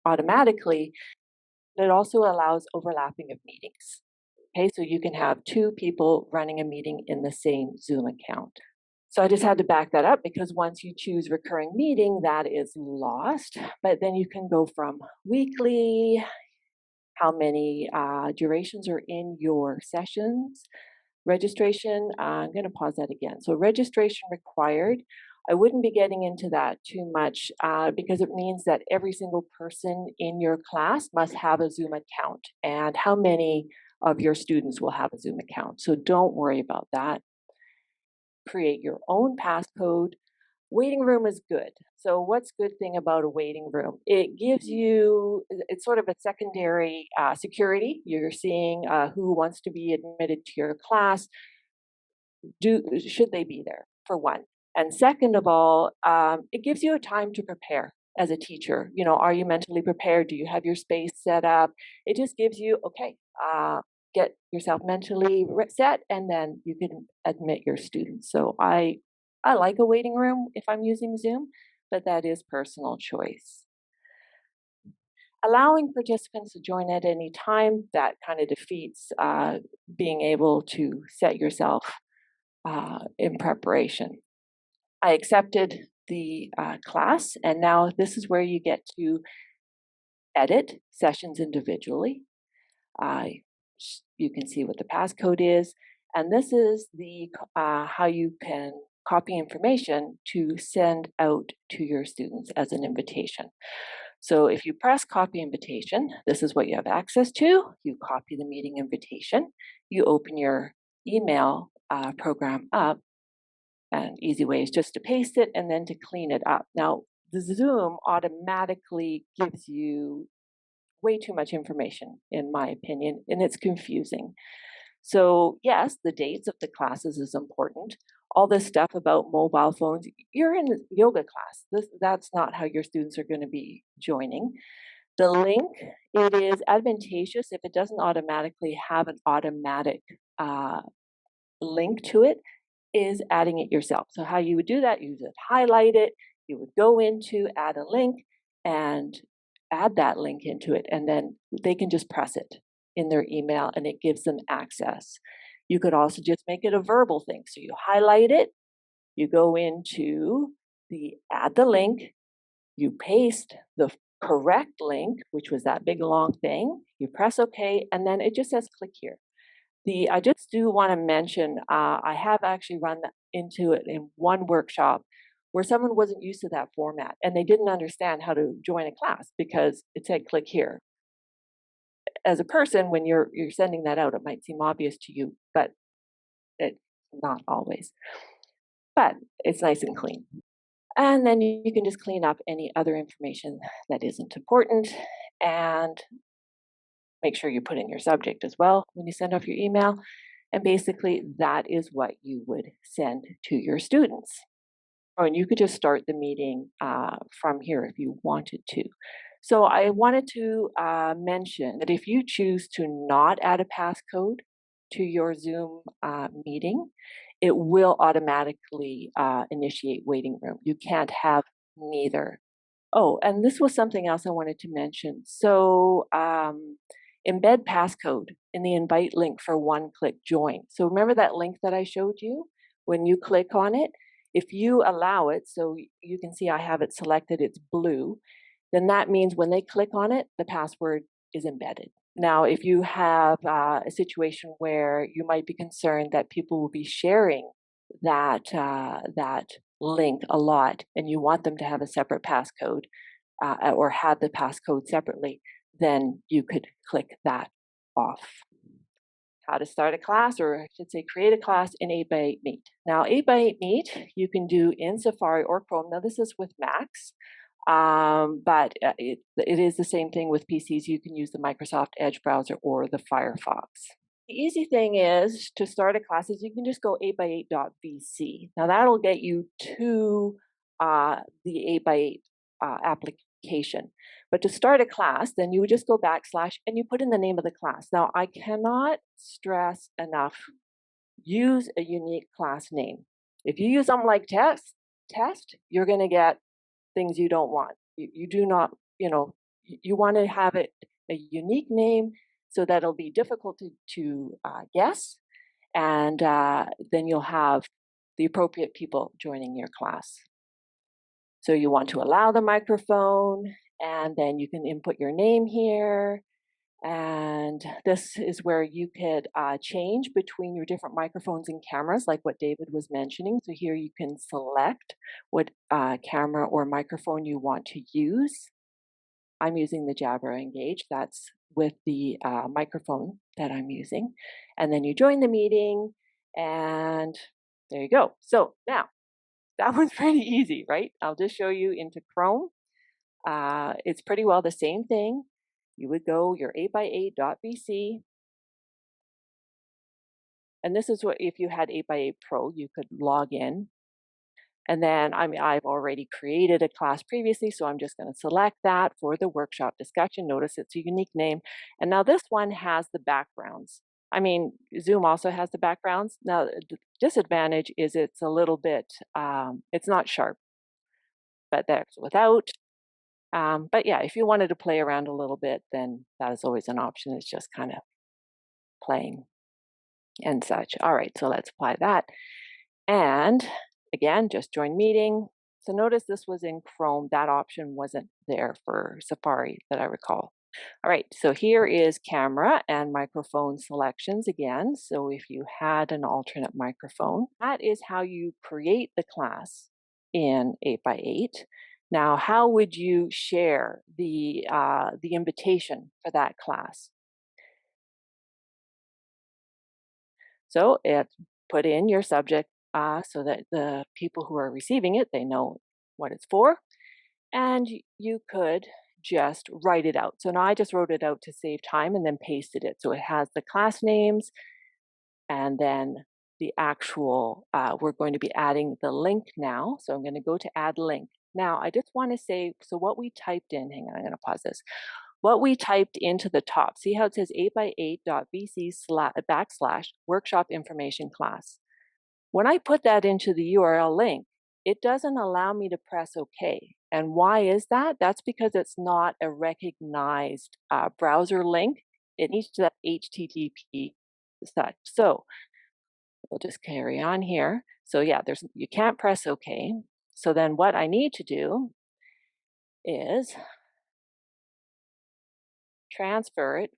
automatically, it also allows overlapping of meetings. Okay, so you can have 2 people running a meeting in the same Zoom account. So I just had to back that up because once you choose recurring meeting, that is lost. But then you can go from weekly, how many durations are in your sessions, registration. I'm going to pause that again. So registration required. I wouldn't be getting into that too much because it means that every single person in your class must have a Zoom account, and how many of your students will have a Zoom account. So don't worry about that. Create your own passcode. Waiting room is good. So what's good thing about a waiting room? It gives you, it's sort of a secondary security. You're seeing who wants to be admitted to your class. Should they be there, for one? And second of all, it gives you a time to prepare as a teacher. Are you mentally prepared? Do you have your space set up? It just gives you, okay, get yourself mentally set, and then you can admit your students. So I like a waiting room if I'm using Zoom, but that is personal choice. Allowing participants to join at any time, that kind of defeats being able to set yourself in preparation. I accepted the class, and now this is where you get to edit sessions individually. You can see what the passcode is, and this is the how you can copy information to send out to your students as an invitation. So if you press copy invitation, this is what you have access to. You copy the meeting invitation, you open your email program up, and easy way is just to paste it and then to clean it up. Now, the Zoom automatically gives you way too much information, in my opinion, and it's confusing. So yes, the dates of the classes is important. All this stuff about mobile phones, you're in a yoga class. That's not how your students are going to be joining. The link, it is advantageous if it doesn't automatically have an automatic link to it, is adding it yourself. So how you would do that, you would highlight it, you would go into add a link and add that link into it, and then they can just press it in their email and it gives them access. You could also just make it a verbal thing. So you highlight it, you go into the add the link, you paste the correct link, which was that big long thing, you press OK, and then it just says click here. I just do want to mention, I have actually run into it in one workshop where someone wasn't used to that format and they didn't understand how to join a class because it said click here. As a person, when you're sending that out, it might seem obvious to you, but it's not always. But it's nice and clean. And then you can just clean up any other information that isn't important and make sure you put in your subject as well when you send off your email. And basically, that is what you would send to your students. Oh, and you could just start the meeting from here if you wanted to. So I wanted to mention that if you choose to not add a passcode to your Zoom meeting, it will automatically initiate waiting room. You can't have neither. Oh, and this was something else I wanted to mention. So embed passcode in the invite link for one-click join. So remember that link that I showed you? When you click on it, if you allow it, so you can see I have it selected, it's blue, then that means when they click on it, the password is embedded. Now, if you have a situation where you might be concerned that people will be sharing that link a lot and you want them to have a separate passcode or have the passcode separately, then you could click that off. How to start a class, or I should say create a class in 8x8 Meet. Now 8x8 Meet you can do in Safari or Chrome. Now this is with Macs, but it is the same thing with PCs. You can use the Microsoft Edge browser or the Firefox. The easy thing is to start a class is you can just go 8x8.vc. Now that'll get you to the 8x8 application. But to start a class, then you would just go / and you put in the name of the class. Now, I cannot stress enough, use a unique class name. If you use something like test, you're going to get things you don't want. You do not, you want to have it a unique name so that it'll be difficult to guess. And then you'll have the appropriate people joining your class. So you want to allow the microphone, and then you can input your name here. And this is where you could change between your different microphones and cameras, like what David was mentioning. So here you can select what camera or microphone you want to use. I'm using the Jabra Engage. That's with the microphone that I'm using. And then you join the meeting, and there you go. So now, that one's pretty easy, right? I'll just show you into Chrome. It's pretty well the same thing. You would go your 8x8.vc. And this is what, if you had 8x8 Pro, you could log in. And then I've already created a class previously, so I'm just going to select that for the workshop discussion. Notice it's a unique name. And now this one has the backgrounds. Zoom also has the backgrounds. Now, the disadvantage is it's a little bit, it's not sharp. but that's without. But yeah, if you wanted to play around a little bit, then that is always an option. It's just kind of playing and such. All right, so let's apply that. And again, just join meeting. So notice this was in Chrome. That option wasn't there for Safari that I recall. All right, so here is camera and microphone selections again. So if you had an alternate microphone, that is how you create the class in 8x8. Now, how would you share the invitation for that class? So put in your subject so that the people who are receiving it, they know what it's for. And you could just write it out. So now I just wrote it out to save time and then pasted it. So it has the class names and then the actual, we're going to be adding the link now. So I'm going to go to add link. Now I just want to say, so what we typed in, hang on, I'm going to pause this. What we typed into the top, see how it says 8x8.vc /workshop information class. When I put that into the URL link, it doesn't allow me to press OK. And why is that? That's because it's not a recognized browser link. It needs that HTTP such. So we'll just carry on here. So yeah, you can't press OK. So then what I need to do is transfer it,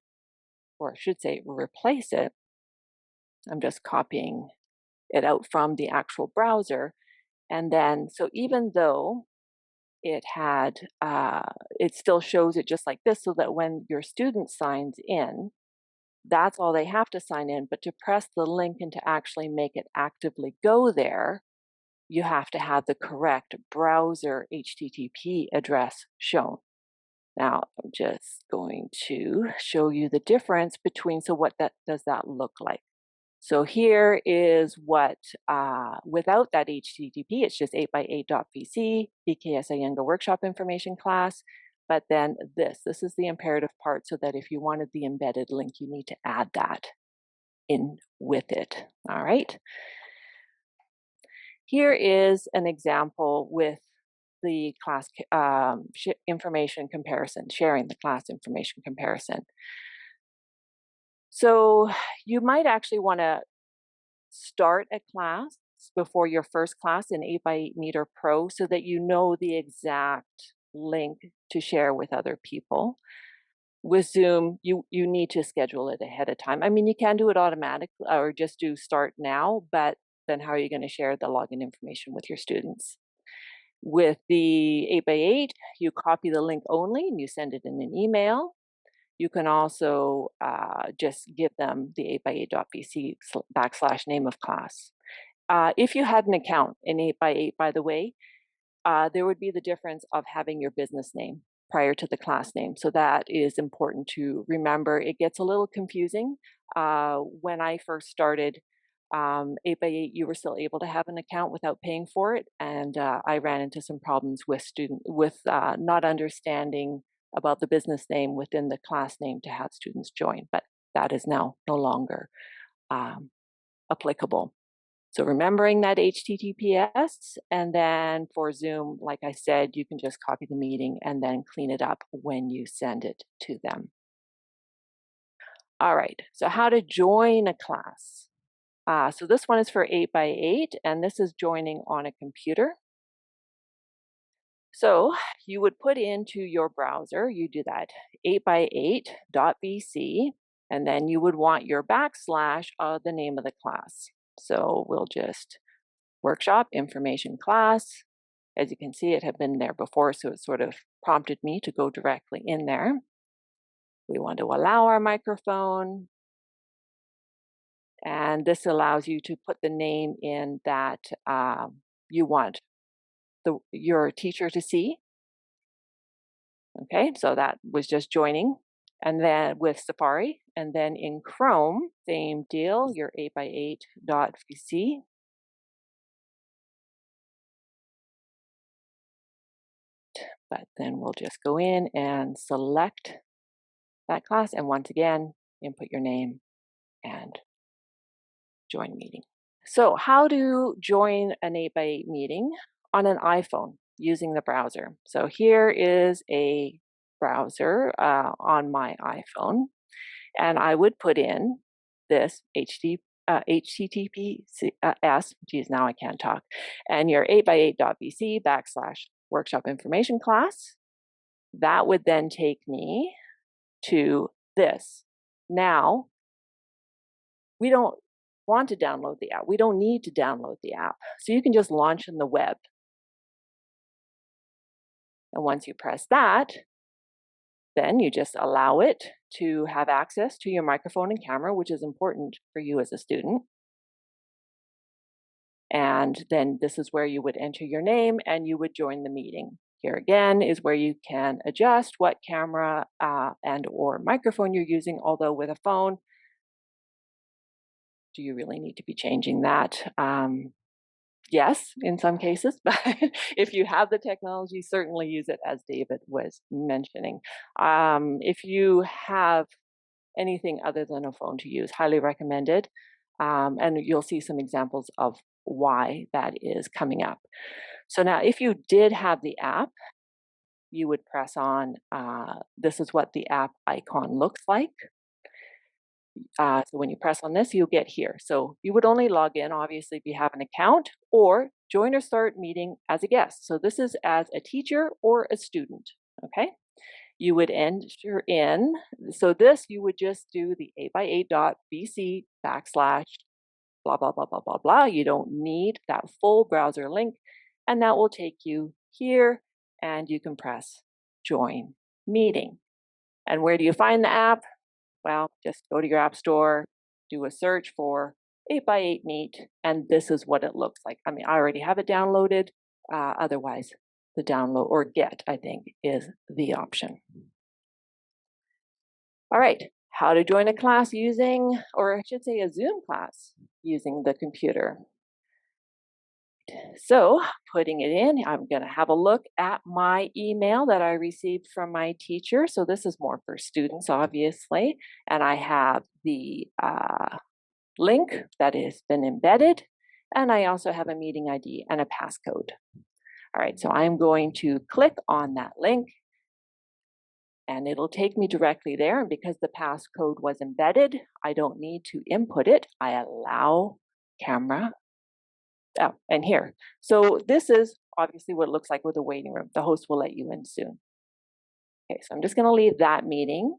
or I should say replace it. I'm just copying it out from the actual browser. And then, so even though it had, it still shows it just like this, so that when your student signs in, that's all they have to sign in. But to press the link and to actually make it actively go there, you have to have the correct browser HTTP address shown. Now, I'm just going to show you the difference between, so what does that look like? So here is what, without that HTTP, it's just 8x8.vc, BKS Iyengar workshop information class. But then this is the imperative part, so that if you wanted the embedded link, you need to add that in with it. All right. Here is an example with the class information comparison, sharing the class information comparison. So you might actually want to start a class before your first class in 8x8 Meter Pro, so that you know the exact link to share with other people. With Zoom, you need to schedule it ahead of time. I mean, you can do it automatically or just do start now, but then how are you going to share the login information with your students? With the 8x8, you copy the link only and you send it in an email. You can also just give them the 8x8.vc / name of class. If you had an account in 8x8, by the way, there would be the difference of having your business name prior to the class name. So that is important to remember. It gets a little confusing. When I first started 8x8, you were still able to have an account without paying for it. And I ran into some problems with not understanding about the business name within the class name to have students join, but that is now no longer applicable. So remembering that HTTPS, and then for Zoom, like I said, you can just copy the meeting and then clean it up when you send it to them. All right, so how to join a class. So this one is for 8x8, and this is joining on a computer. So you would put into your browser, you do that 8x8.vc, and then you would want your / the name of the class. So we'll just workshop information class. As you can see, it had been there before, so it sort of prompted me to go directly in there. We want to allow our microphone. And this allows you to put the name in that you want your teacher to see. Okay, so that was just joining. And then with Safari, and then in Chrome, same deal, your 8x8.vc. But then we'll just go in and select that class. And once again, input your name and join meeting. So how to join an 8x8 meeting on an iPhone? using the browser. So here is a browser on my iPhone, and I would put in this HTTPS, geez, now I can't talk, and your 8x8.vc /workshop information class. That would then take me to this. Now, we don't want to download the app. We don't need to download the app. So you can just launch in the web. And once you press that, then you just allow it to have access to your microphone and camera, which is important for you as a student. And then this is where you would enter your name and you would join the meeting. Here again is where you can adjust what camera and or microphone you're using, although with a phone, do you really need to be changing that? Yes, in some cases, but if you have the technology, certainly use it, as David was mentioning. If you have anything other than a phone to use, highly recommended. And you'll see some examples of why that is coming up. So now, if you did have the app, you would press on, this is what the app icon looks like. So when you press on this, you'll get here. So you would only log in, obviously, if you have an account, or join or start meeting as a guest. So this is as a teacher or a student, okay? You would enter in, so this, you would just do the 8x8.vc / blah, blah, blah, blah, blah, blah. You don't need that full browser link, and that will take you here, and you can press join meeting. And where do you find the app? Well, just go to your app store, do a search for 8x8 Meet, and this is what it looks like. I mean, I already have it downloaded. Otherwise, the download or get, I think, is the option. All right, how to join a class using, or I should say a Zoom class using the computer. So putting it in, I'm going to have a look at my email that I received from my teacher. So this is more for students, obviously. And I have the link that has been embedded. And I also have a meeting ID and a passcode. All right, so I'm going to click on that link. And it'll take me directly there. And because the passcode was embedded, I don't need to input it. I allow camera. Oh, and here. So this is obviously what it looks like with a waiting room. The host will let you in soon. Okay, so I'm just going to leave that meeting.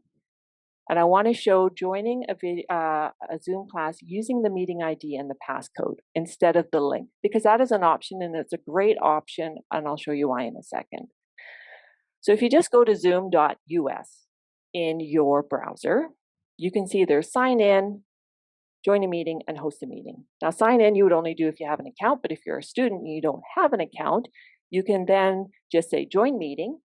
And I want to show joining a Zoom class using the meeting ID and the passcode instead of the link, because that is an option and it's a great option. And I'll show you why in a second. So if you just go to zoom.us in your browser, you can see there's sign in, join a meeting, and host a meeting. Now, sign in you would only do if you have an account, but if you're a student and you don't have an account, you can then just say join meeting,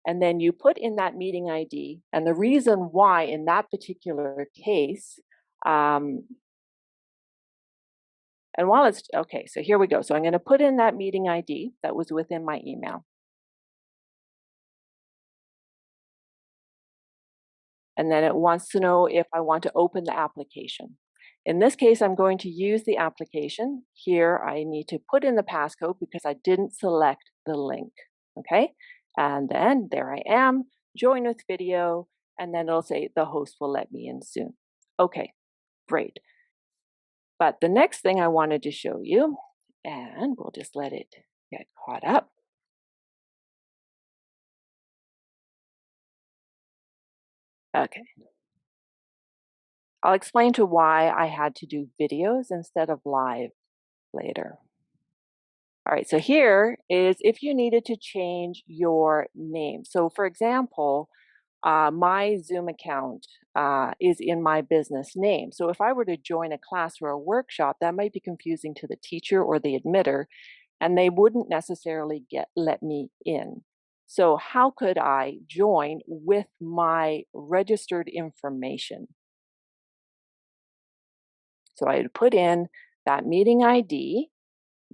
and then you put in that meeting ID. And the reason why in that particular case, and while it's, okay, so here we go. So I'm going to put in that meeting ID that was within my email. And then it wants to know if I want to open the application. In this case, I'm going to use the application. Here, I need to put in the passcode because I didn't select the link, okay? And then there I am, join with video, and then it'll say the host will let me in soon. Okay, great. But the next thing I wanted to show you, and we'll just let it get caught up. Okay. I'll explain to why I had to do videos instead of live later. All right, so here is if you needed to change your name. So for example, my Zoom account is in my business name. So if I were to join a class or a workshop, that might be confusing to the teacher or the admitter, and they wouldn't necessarily let me in. So how could I join with my registered information? So I would put in that meeting ID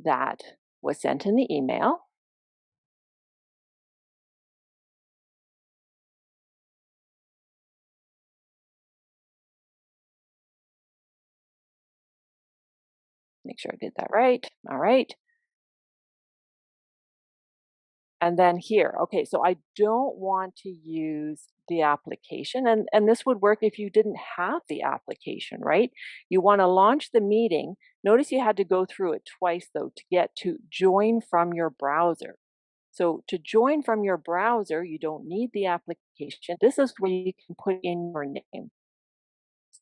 that was sent in the email. Make sure I did that right. All right. And then here, okay, so I don't want to use the application. And this would work if you didn't have the application, right? You want to launch the meeting. Notice you had to go through it twice, though, to get to join from your browser. So to join from your browser, you don't need the application. This is where you can put in your name.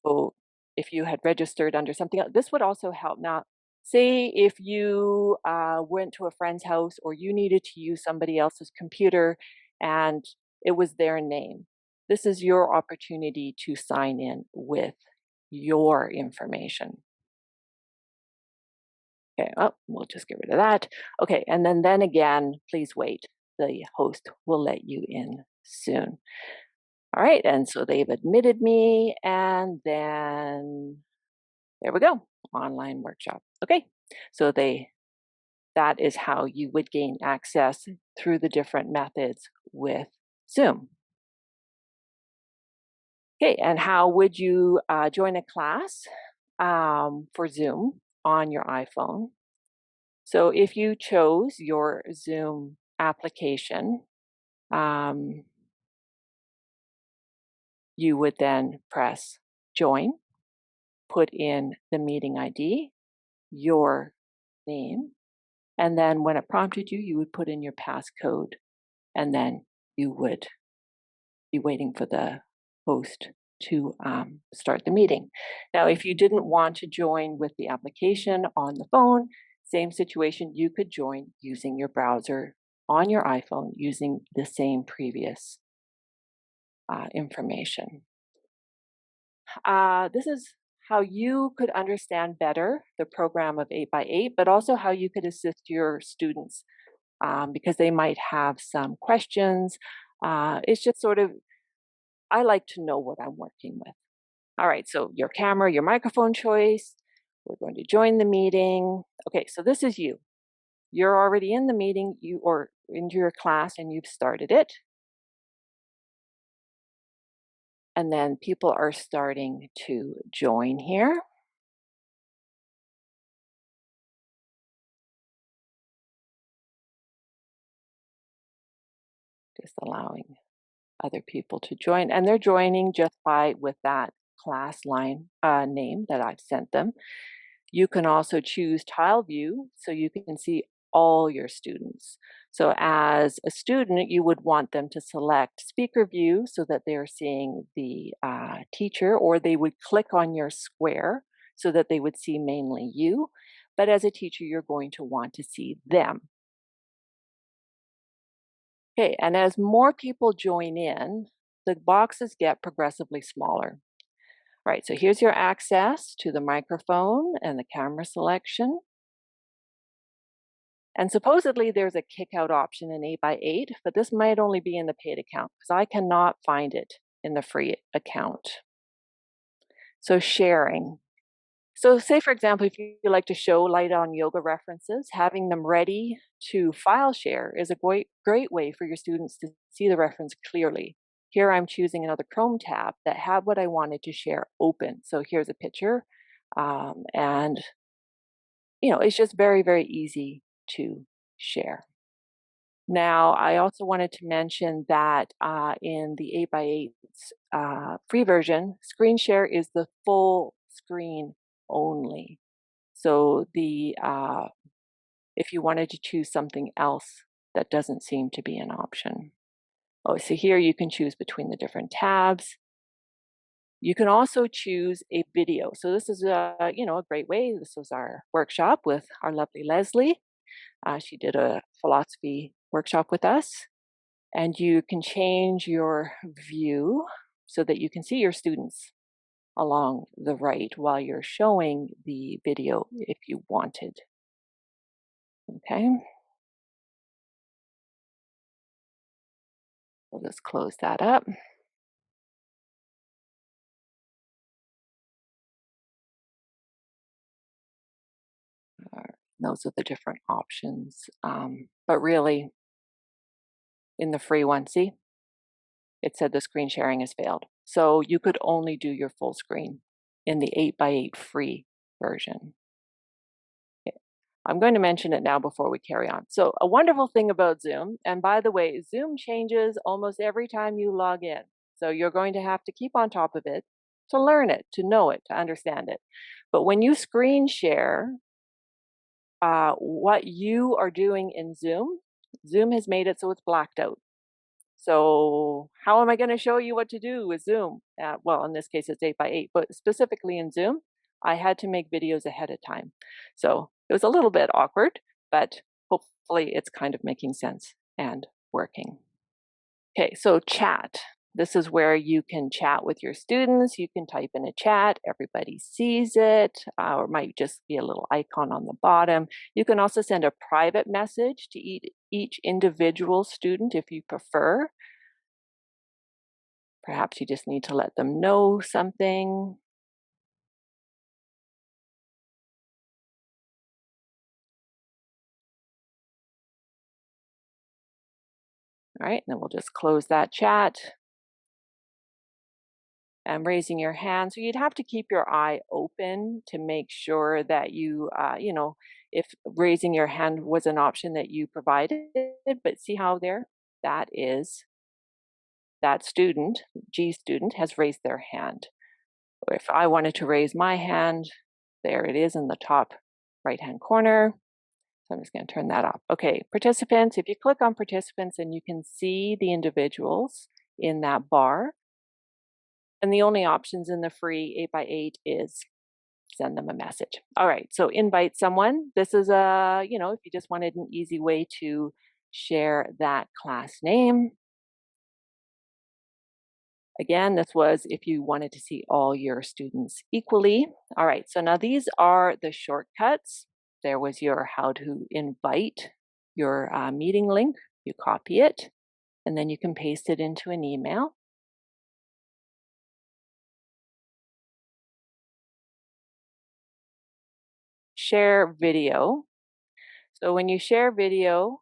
So if you had registered under something else, this would also help. Now, say if you went to a friend's house or you needed to use somebody else's computer and it was their name. This is your opportunity to sign in with your information. Okay, oh, we'll just get rid of that. Okay, and then again, please wait. The host will let you in soon. All right, and so they've admitted me, and then there we go, online workshop. Okay, so that is how you would gain access through the different methods with Zoom. Okay, and how would you join a class for Zoom on your iPhone? So if you chose your Zoom application, you would then press join, put in the meeting ID, your name, and then when it prompted you, you would put in your passcode, and then you would be waiting for the host to start the meeting. Now, if you didn't want to join with the application on the phone, same situation, you could join using your browser on your iPhone using the same previous information. This is how you could understand better the program of 8x8, but also how you could assist your students because they might have some questions. It's just sort of, I like to know what I'm working with. All right, so your camera, your microphone choice, we're going to join the meeting. Okay, so this is you. You're already in the meeting, or into your class, and you've started it. And then people are starting to join here. Just allowing other people to join, and they're joining just with that class line name that I've sent them. You can also choose tile view so you can see all your students. So as a student, you would want them to select speaker view so that they're seeing the teacher, or they would click on your square so that they would see mainly you. But as a teacher, you're going to want to see them. Okay, and as more people join in, the boxes get progressively smaller. All right, so here's your access to the microphone and the camera selection. And supposedly there's a kick out option in 8x8, but this might only be in the paid account because I cannot find it in the free account. So sharing. So say, for example, if you like to show light on yoga references, having them ready to file share is a great way for your students to see the reference clearly. Here I'm choosing another Chrome tab that had what I wanted to share open. So here's a picture. And, it's just very, very easy to share. Now, I also wanted to mention that in the 8x8 free version, screen share is the full screen only. So if you wanted to choose something else, that doesn't seem to be an option. Oh, so here you can choose between the different tabs. You can also choose a video. So this is a great way. This was our workshop with our lovely Leslie. She did a philosophy workshop with us, and you can change your view so that you can see your students along the right while you're showing the video if you wanted. Okay. We'll just close that up. Those are the different options. But really, in the free one, see, it said the screen sharing has failed. So you could only do your full screen in the 8x8 free version. I'm going to mention it now before we carry on. So a wonderful thing about Zoom, and by the way, Zoom changes almost every time you log in. So you're going to have to keep on top of it to learn it, to know it, to understand it. But when you screen share what you are doing in Zoom, Zoom has made it so it's blacked out. So how am I going to show you what to do with Zoom? Well, in this case, it's 8x8, but specifically in Zoom, I had to make videos ahead of time. So it was a little bit awkward, but hopefully it's kind of making sense and working. Okay, so chat. This is where you can chat with your students. You can type in a chat, everybody sees it, or it might just be a little icon on the bottom. You can also send a private message to each individual student if you prefer. Perhaps you just need to let them know something. All right, and then we'll just close that chat. And raising your hand. So you'd have to keep your eye open to make sure that you, if raising your hand was an option that you provided, but see how there, that student, G student, has raised their hand. If I wanted to raise my hand, there it is in the top right-hand corner. So I'm just going to turn that off. Okay, participants, if you click on participants, and you can see the individuals in that bar. And the only options in the free 8x8 is send them a message. All right, so invite someone. This is if you just wanted an easy way to share that class name. Again, this was if you wanted to see all your students equally. All right, so now these are the shortcuts. There was your how to invite your meeting link. You copy it, and then you can paste it into an email. Share video. So when you share video,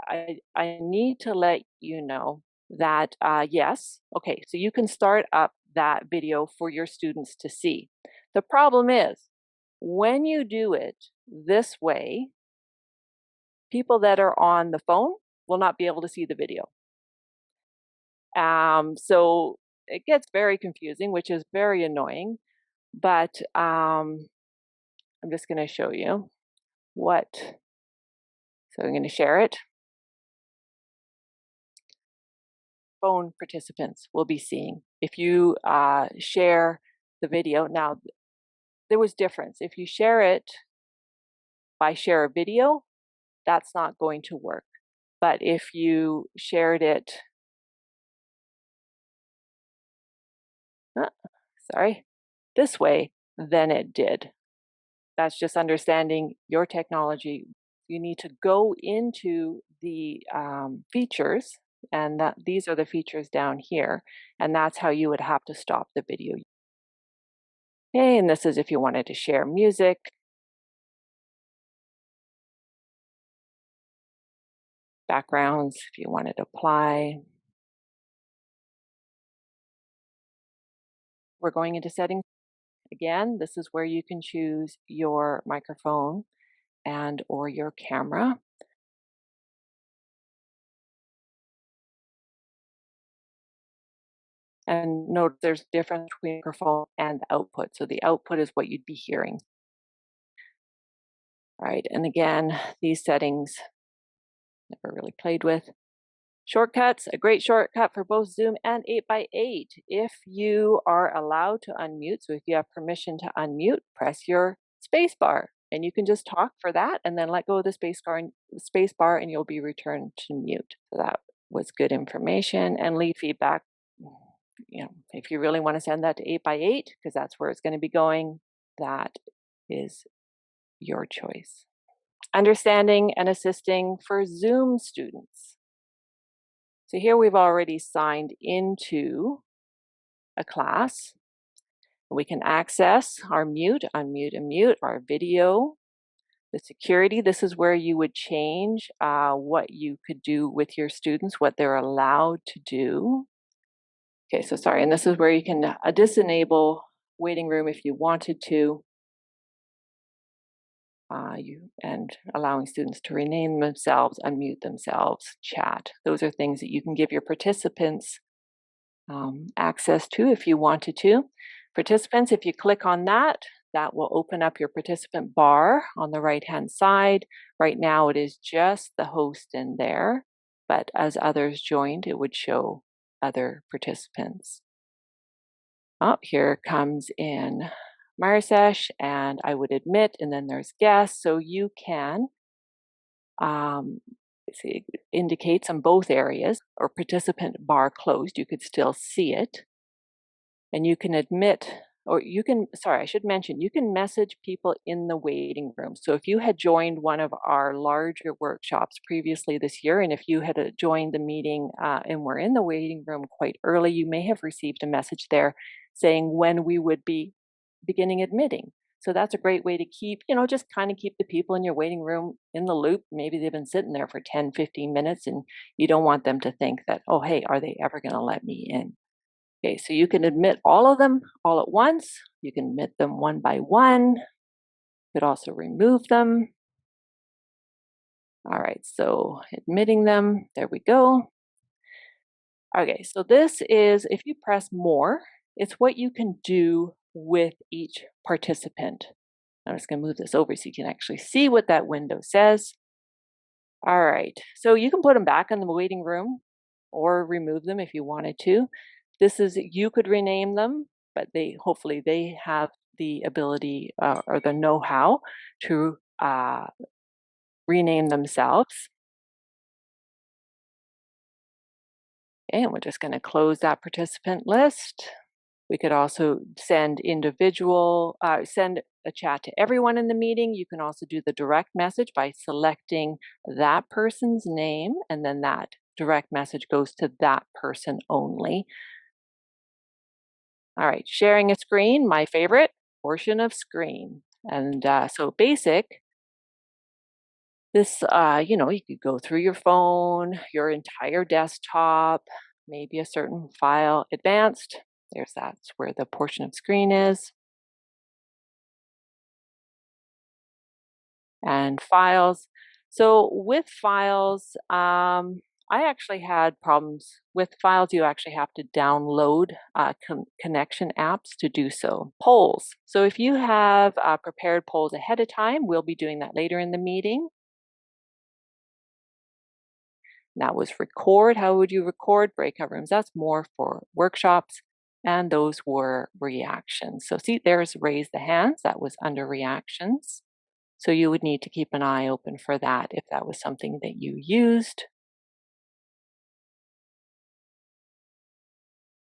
I need to let you know that, yes, okay, so you can start up that video for your students to see. The problem is, when you do it this way, people that are on the phone will not be able to see the video. So it gets very confusing, which is very annoying, but I'm just going to show you what. So I'm going to share it. Phone participants will be seeing. If you share the video, now there was difference. If you share it by share a video, that's not going to work. But if you shared it, this way, then it did. That's just understanding your technology. You need to go into the features, and these are the features down here, and that's how you would have to stop the video. Okay, and this is if you wanted to share music. Backgrounds, if you wanted to apply. We're going into settings. Again, this is where you can choose your microphone and or your camera. And note there's a difference between microphone and output. So the output is what you'd be hearing. All right, and again, these settings, never really played with. Shortcuts, a great shortcut for both Zoom and 8x8. If you are allowed to unmute, so if you have permission to unmute, press your space bar, and you can just talk for that and then let go of the space bar and you'll be returned to mute. So that was good information. And leave feedback. If you really want to send that to 8x8, because that's where it's going to be going, that is your choice. Understanding and assisting for Zoom students. So here we've already signed into a class. We can access our mute, unmute, and mute, our video, the security. This is where you would change what you could do with your students, what they're allowed to do. Okay, so sorry, and this is where you can disenable waiting room if you wanted to. and allowing students to rename themselves, unmute themselves, chat. Those are things that you can give your participants access to if you wanted to. Participants, if you click on that, that will open up your participant bar on the right-hand side. Right now it is just the host in there, but as others joined, it would show other participants. Oh, here comes in Marusech, and I would admit, and then there's guests, so you can see, it indicates on both areas, or participant bar closed, you could still see it. And you can admit, or you can, sorry, I should mention, you can message people in the waiting room. So if you had joined one of our larger workshops previously this year, and if you had joined the meeting and were in the waiting room quite early, you may have received a message there saying when we would be beginning admitting. So that's a great way to keep, just kind of keep the people in your waiting room in the loop. Maybe they've been sitting there for 10, 15 minutes and you don't want them to think that, oh, hey, are they ever going to let me in? Okay, so you can admit all of them all at once. You can admit them one by one. You could also remove them. All right, so admitting them, there we go. Okay, so this is, if you press more, it's what you can do with each participant. I'm just going to move this over so you can actually see what that window says. All right, so you can put them back in the waiting room or remove them if you wanted to. This is, you could rename them, but hopefully they have the ability or the know-how to rename themselves. Okay, and we're just going to close that participant list. We could also send send a chat to everyone in the meeting. You can also do the direct message by selecting that person's name, and then that direct message goes to that person only. All right, sharing a screen, my favorite portion of screen. And so basic, this, you could go through your phone, your entire desktop, maybe a certain file. Advanced, that's where the portion of screen is. And files. So with files, I actually had problems with files. You actually have to download connection apps to do so. Polls. So if you have prepared polls ahead of time, we'll be doing that later in the meeting. That was record. How would you record breakout rooms? That's more for workshops. And those were reactions. So see, there's raise the hands. That was under reactions. So you would need to keep an eye open for that if that was something that you used.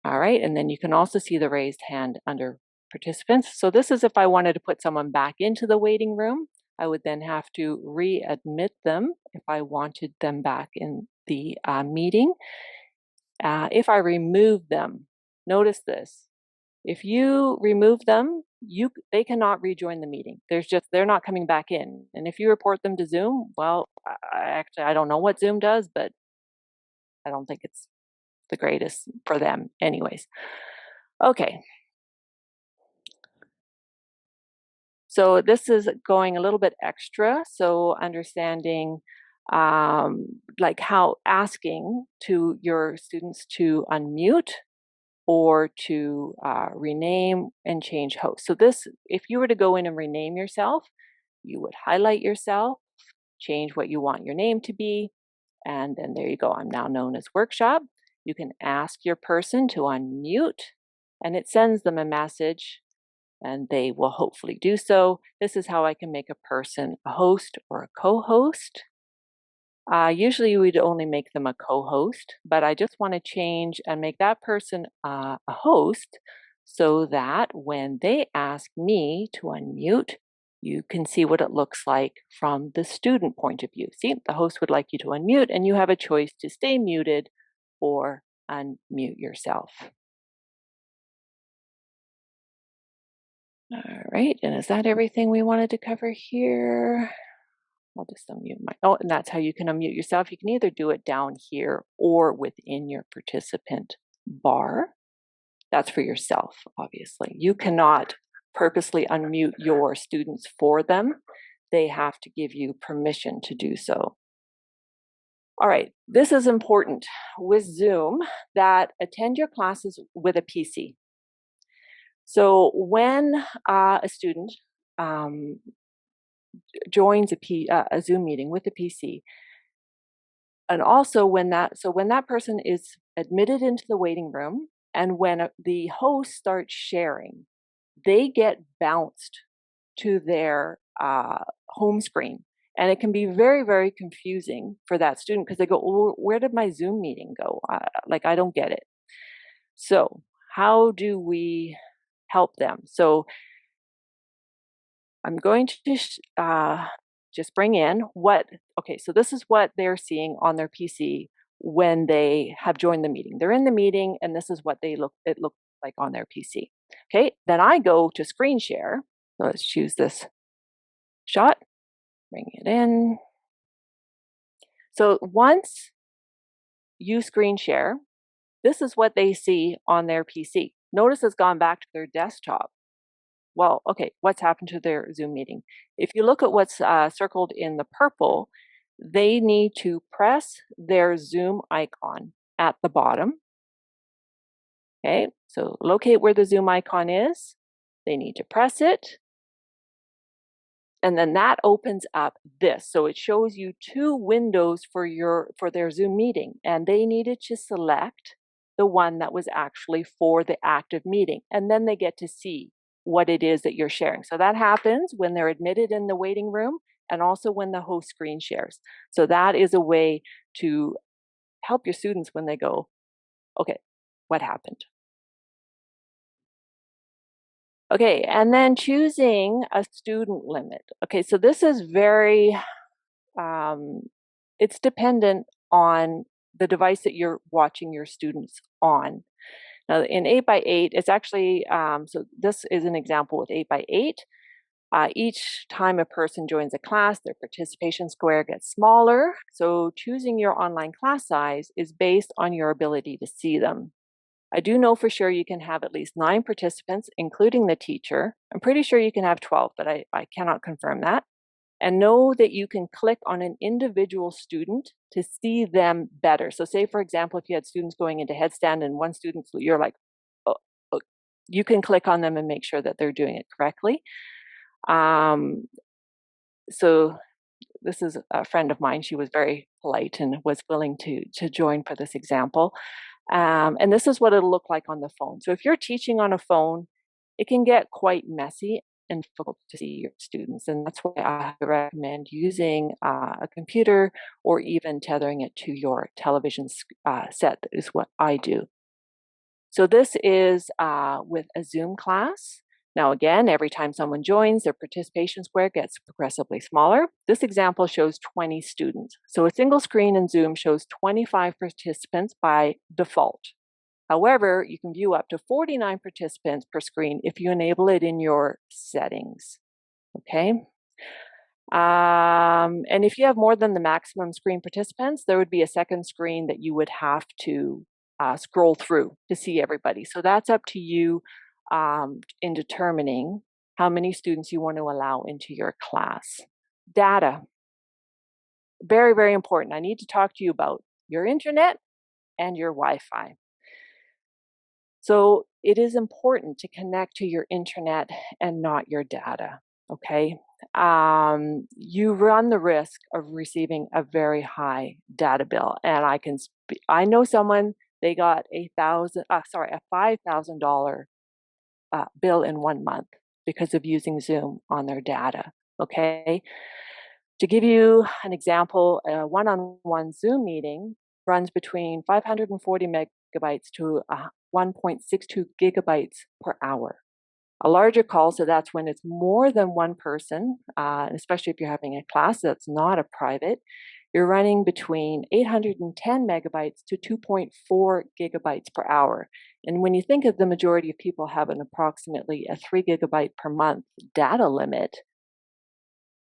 All right, and then you can also see the raised hand under participants. So this is if I wanted to put someone back into the waiting room, I would then have to readmit them if I wanted them back in the meeting. If I remove them, notice this. If you remove them, they cannot rejoin the meeting. They're not coming back in. And if you report them to Zoom, well, I don't know what Zoom does, but I don't think it's the greatest for them anyways. Okay. So this is going a little bit extra. So understanding like how asking to your students to unmute or to rename and change host. So this, if you were to go in and rename yourself, you would highlight yourself, change what you want your name to be, and then there you go. I'm now known as Workshop. You can ask your person to unmute, and it sends them a message, and they will hopefully do so. This is how I can make a person a host or a co-host. Usually we'd only make them a co-host, but I just want to change and make that person a host so that when they ask me to unmute, you can see what it looks like from the student point of view. See, the host would like you to unmute and you have a choice to stay muted or unmute yourself. All right, and is that everything we wanted to cover here? I'll just unmute and that's how you can unmute yourself. You can either do it down here or within your participant bar. That's for yourself, obviously. You cannot purposely unmute your students for them. they have to give you permission to do so. All right, this is important with Zoom, that attend your classes with a PC. So when a student joins a Zoom meeting with a PC, and also when that person is admitted into the waiting room, and when the host starts sharing, they get bounced to their home screen. And it can be very, very confusing for that student, because they go, oh, where did my Zoom meeting go? I don't get it. So how do we help them? So I'm going to just bring in so this is what they're seeing on their PC when they have joined the meeting. They're in the meeting, and this is what it looks like on their PC. Okay, then I go to screen share. So let's choose this shot, bring it in. So once you screen share, this is what they see on their PC. Notice it's gone back to their desktop. Well, okay, what's happened to their Zoom meeting? If you look at what's circled in the purple, they need to press their Zoom icon at the bottom. Okay, so locate where the Zoom icon is. They need to press it. And then that opens up this. So it shows you two windows for their Zoom meeting. And they needed to select the one that was actually for the active meeting. And then they get to see what it is that you're sharing. So that happens when they're admitted in the waiting room, and also when the host screen shares. So that is a way to help your students when they go, okay, what happened? Okay, and then choosing a student limit. Okay, so this is very, it's dependent on the device that you're watching your students on. Now in 8x8, it's actually, so this is an example with 8x8. Each time a person joins a class, their participation square gets smaller. So choosing your online class size is based on your ability to see them. I do know for sure you can have at least 9 participants, including the teacher. I'm pretty sure you can have 12, but I cannot confirm that. And know that you can click on an individual student to see them better. So say, for example, if you had students going into headstand and one student, you're like, oh, you can click on them and make sure that they're doing it correctly. So this is a friend of mine. She was very polite and was willing to join for this example. And this is what it'll look like on the phone. So if you're teaching on a phone, it can get quite messy and difficult to see your students. And that's why I recommend using a computer, or even tethering it to your television set. That is what I do. So this is with a Zoom class. Now again, every time someone joins, their participation square gets progressively smaller. This example shows 20 students. So a single screen in Zoom shows 25 participants by default. However, you can view up to 49 participants per screen if you enable it in your settings. Okay. And if you have more than the maximum screen participants, there would be a second screen that you would have to scroll through to see everybody. So that's up to you in determining how many students you want to allow into your class. Data, very, very important. I need to talk to you about your internet and your Wi-Fi. So it is important to connect to your internet and not your data, okay? You run the risk of receiving a very high data bill. And I know someone, they got a $5,000 bill in 1 month because of using Zoom on their data, okay? To give you an example, a one-on-one Zoom meeting runs between 540 megabytes to 1.62 gigabytes per hour. A larger call, so that's when it's more than one person, especially if you're having a class that's not a private, you're running between 810 megabytes to 2.4 gigabytes per hour. And when you think of the majority of people have an approximately a 3 gigabyte per month data limit,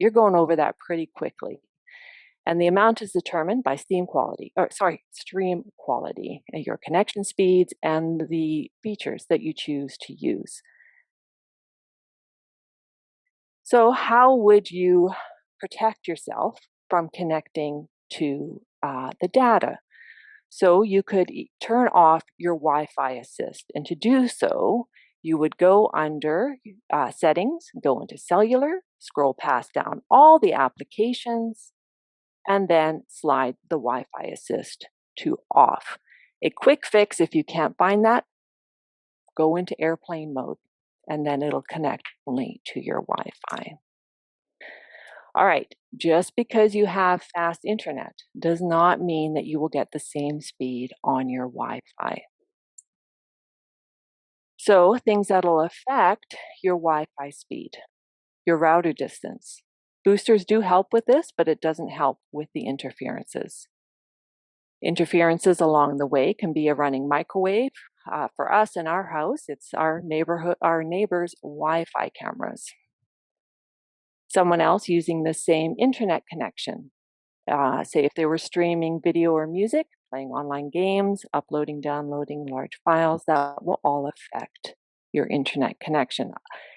you're going over that pretty quickly. And the amount is determined by stream quality, your connection speeds, and the features that you choose to use. So how would you protect yourself from connecting to the data? So you could turn off your Wi-Fi assist. And to do so, you would go under settings, go into cellular, scroll past down all the applications, and then slide the Wi-Fi assist to off. A quick fix, if you can't find that, go into airplane mode, and then it'll connect only to your Wi-Fi. All right, just because you have fast internet does not mean that you will get the same speed on your Wi-Fi. So things that'll affect your Wi-Fi speed, your router distance. Boosters do help with this, but it doesn't help with the interferences. Interferences along the way can be a running microwave. For us in our house, it's our neighbor's Wi-Fi cameras. Someone else using the same internet connection. Say if they were streaming video or music, playing online games, uploading, downloading large files, that will all affect your internet connection.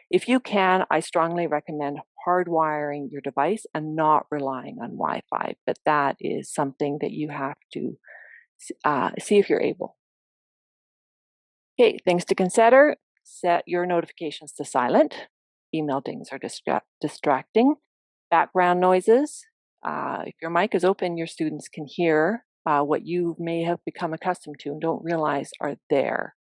If you can, I strongly recommend hardwiring your device and not relying on Wi-Fi, but that is something that you have to see if you're able. Okay, things to consider: set your notifications to silent. Email dings are distracting. Background noises. If your mic is open, your students can hear what you may have become accustomed to and don't realize are there.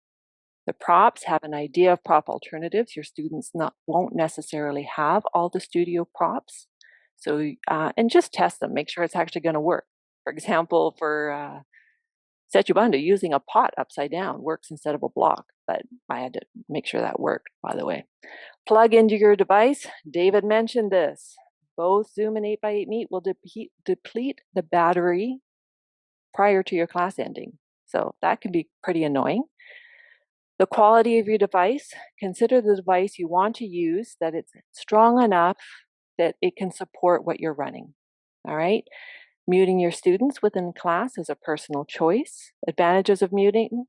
The props, have an idea of prop alternatives. Your students won't necessarily have all the studio props. So, and just test them, make sure it's actually going to work. For example, for Setubanda, using a pot upside down works instead of a block, but I had to make sure that worked, by the way. Plug into your device. David mentioned this. Both Zoom and 8x8 Meet will deplete the battery prior to your class ending. So that can be pretty annoying. The quality of your device. Consider the device you want to use, that it's strong enough that it can support what you're running. All right. Muting your students within class is a personal choice. Advantages of muting: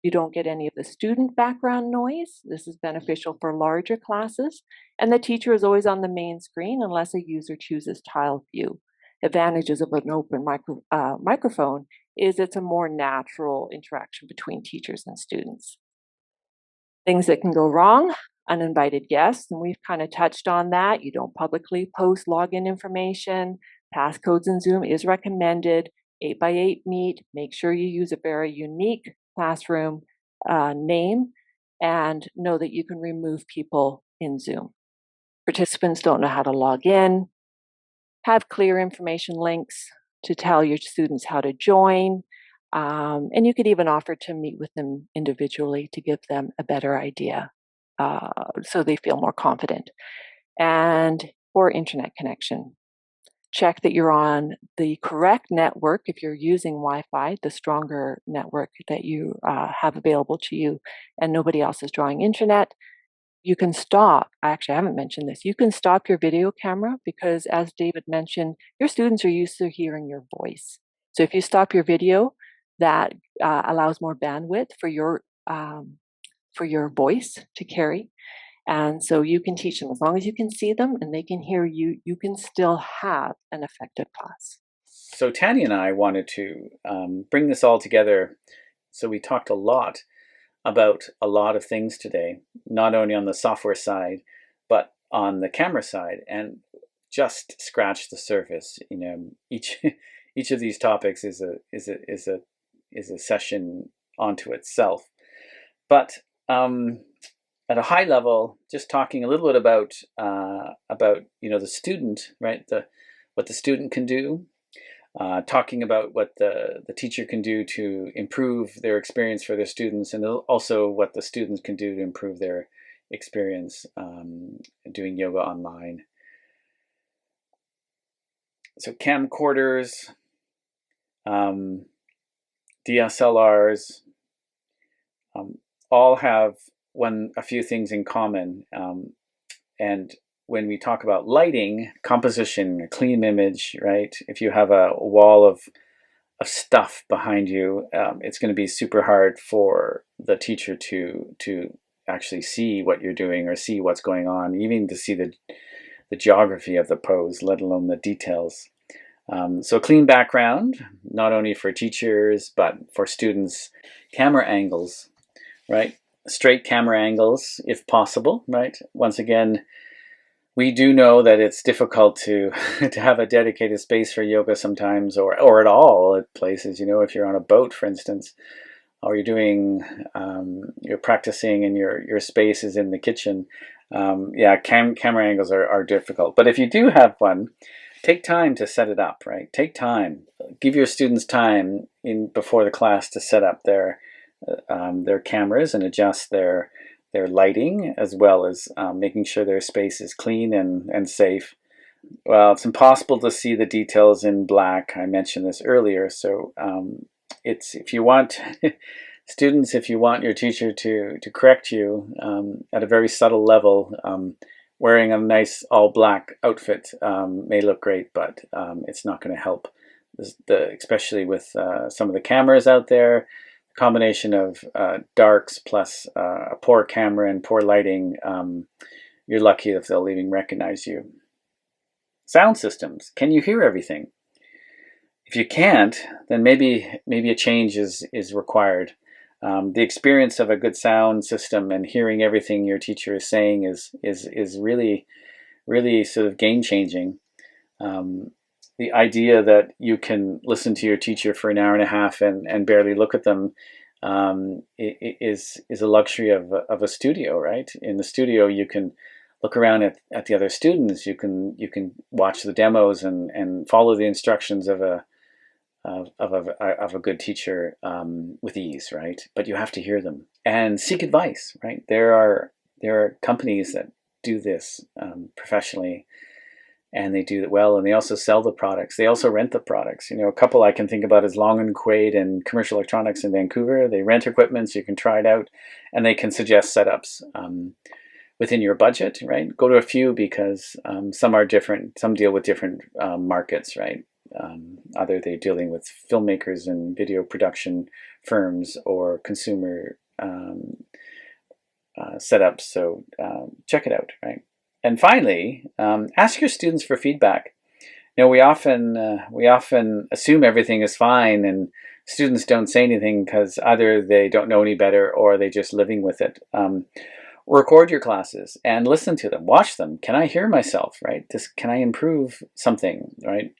you don't get any of the student background noise. This is beneficial for larger classes. And the teacher is always on the main screen unless a user chooses tile view. Advantages of an open microphone is it's a more natural interaction between teachers and students. Things that can go wrong: uninvited guests, and we've kind of touched on that. You don't publicly post login information. Passcodes in Zoom is recommended. 8x8 Meet, make sure you use a very unique classroom name and know that you can remove people in Zoom. Participants don't know how to log in. Have clear information links to tell your students how to join. And you could even offer to meet with them individually to give them a better idea so they feel more confident. And for internet connection, check that you're on the correct network. If you're using Wi-Fi, the stronger network that you have available to you, and nobody else is drawing internet. You can stop. Actually, I haven't mentioned this. You can stop your video camera because, as David mentioned, your students are used to hearing your voice. So if you stop your video, that allows more bandwidth for your voice to carry. And so you can teach them. As long as you can see them and they can hear you, you can still have an effective class. So Tanya and I wanted to bring this all together. So we talked a lot about a lot of things today, not only on the software side, but on the camera side, and just scratch the surface. You know, each of these topics is a session onto itself. But at a high level, just talking a little bit about the student, right? What the student can do, talking about what the teacher can do to improve their experience for their students, and also what the students can do to improve their experience doing yoga online. So camcorders, DSLRs, all have a few things in common. And when we talk about lighting, composition, a clean image, right? If you have a wall of stuff behind you, it's going to be super hard for the teacher to actually see what you're doing or see what's going on, even to see the geography of the pose, let alone the details. So clean background, not only for teachers, but for students. Camera angles, right? Straight camera angles, if possible, right? Once again, we do know that it's difficult to to have a dedicated space for yoga sometimes, or at all at places. You know, if you're on a boat, for instance, or you're doing, you're practicing, and your space is in the kitchen. Yeah, camera angles are difficult. But if you do have one, take time to set it up, right? Take time. Give your students time before the class to set up their cameras and adjust their lighting, as well as making sure their space is clean and safe. Well, it's impossible to see the details in black. I mentioned this earlier. So it's, if you want students, if you want your teacher to correct you at a very subtle level, wearing a nice all black outfit may look great, but it's not going to help. Especially with some of the cameras out there, the combination of darks plus a poor camera and poor lighting, you're lucky if they'll even recognize you. Sound systems. Can you hear everything? If you can't, then maybe a change is required. The experience of a good sound system and hearing everything your teacher is saying is really sort of game changing. The idea that you can listen to your teacher for an hour and a half and barely look at them is a luxury of a studio, right? In the studio, you can look around at the other students. You can watch the demos and follow the instructions of a good teacher with ease, right? But you have to hear them and seek advice, right? There are companies that do this professionally, and they do it well, and they also sell the products. They also rent the products. You know, a couple I can think about is Long and Quaid and Commercial Electronics in Vancouver. They rent equipment so you can try it out, and they can suggest setups within your budget, right? Go to a few, because some are different. Some deal with different markets, right? Either they're dealing with filmmakers and video production firms or consumer setups. So check it out, right? And finally, ask your students for feedback. You know, we often assume everything is fine, and students don't say anything because either they don't know any better or they're just living with it. Record your classes and listen to them, watch them. Can I hear myself, right? Can I improve something, right?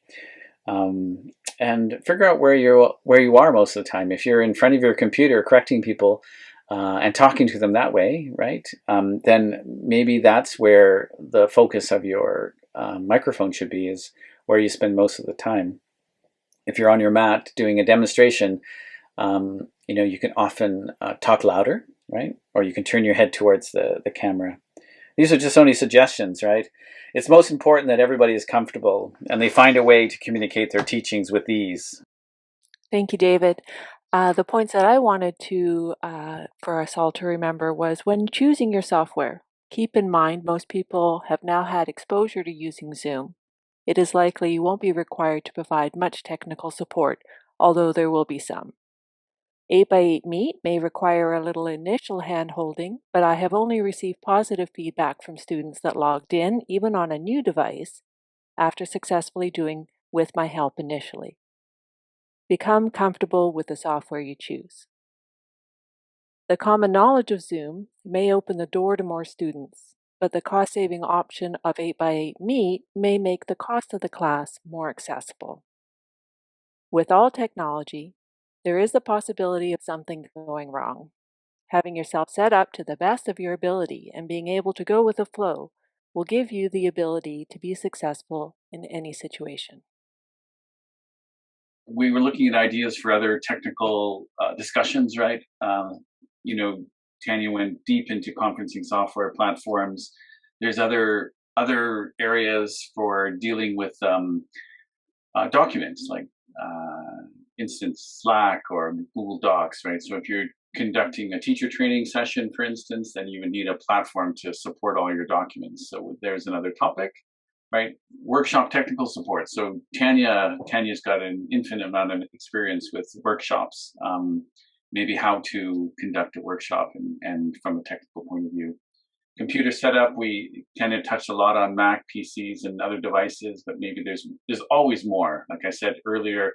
And figure out where you are most of the time. If you're in front of your computer correcting people and talking to them that way, right? Then maybe that's where the focus of your microphone should be, is where you spend most of the time. If you're on your mat doing a demonstration, you know, you can often talk louder, right? Or you can turn your head towards the camera. These are just only suggestions, right? It's most important that everybody is comfortable and they find a way to communicate their teachings with ease. Thank you, David. The points that I wanted to for us all to remember was, when choosing your software, keep in mind most people have now had exposure to using Zoom. It is likely you won't be required to provide much technical support, although there will be some. 8x8 Meet may require a little initial hand-holding, but I have only received positive feedback from students that logged in, even on a new device, after successfully doing with my help initially. Become comfortable with the software you choose. The common knowledge of Zoom may open the door to more students, but the cost-saving option of 8x8 Meet may make the cost of the class more accessible. With all technology, there is the possibility of something going wrong. Having yourself set up to the best of your ability and being able to go with the flow will give you the ability to be successful in any situation. We were looking at ideas for other technical discussions, right? You know, Tanya went deep into conferencing software platforms. There's other areas for dealing with documents, like instance Slack or Google Docs, right? So if you're conducting a teacher training session, for instance, then you would need a platform to support all your documents. So there's another topic, right? Workshop technical support. So Tanya's got an infinite amount of experience with workshops, maybe how to conduct a workshop and from a technical point of view. Computer setup, we kind of touched a lot on Mac, PCs, and other devices, but maybe there's always more. Like I said earlier,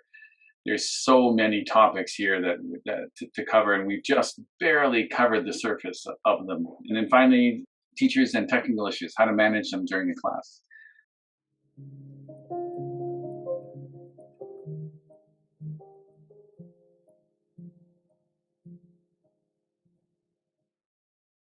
there's so many topics here to cover, and we've just barely covered the surface of them. And then finally, teachers and technical issues, how to manage them during the class.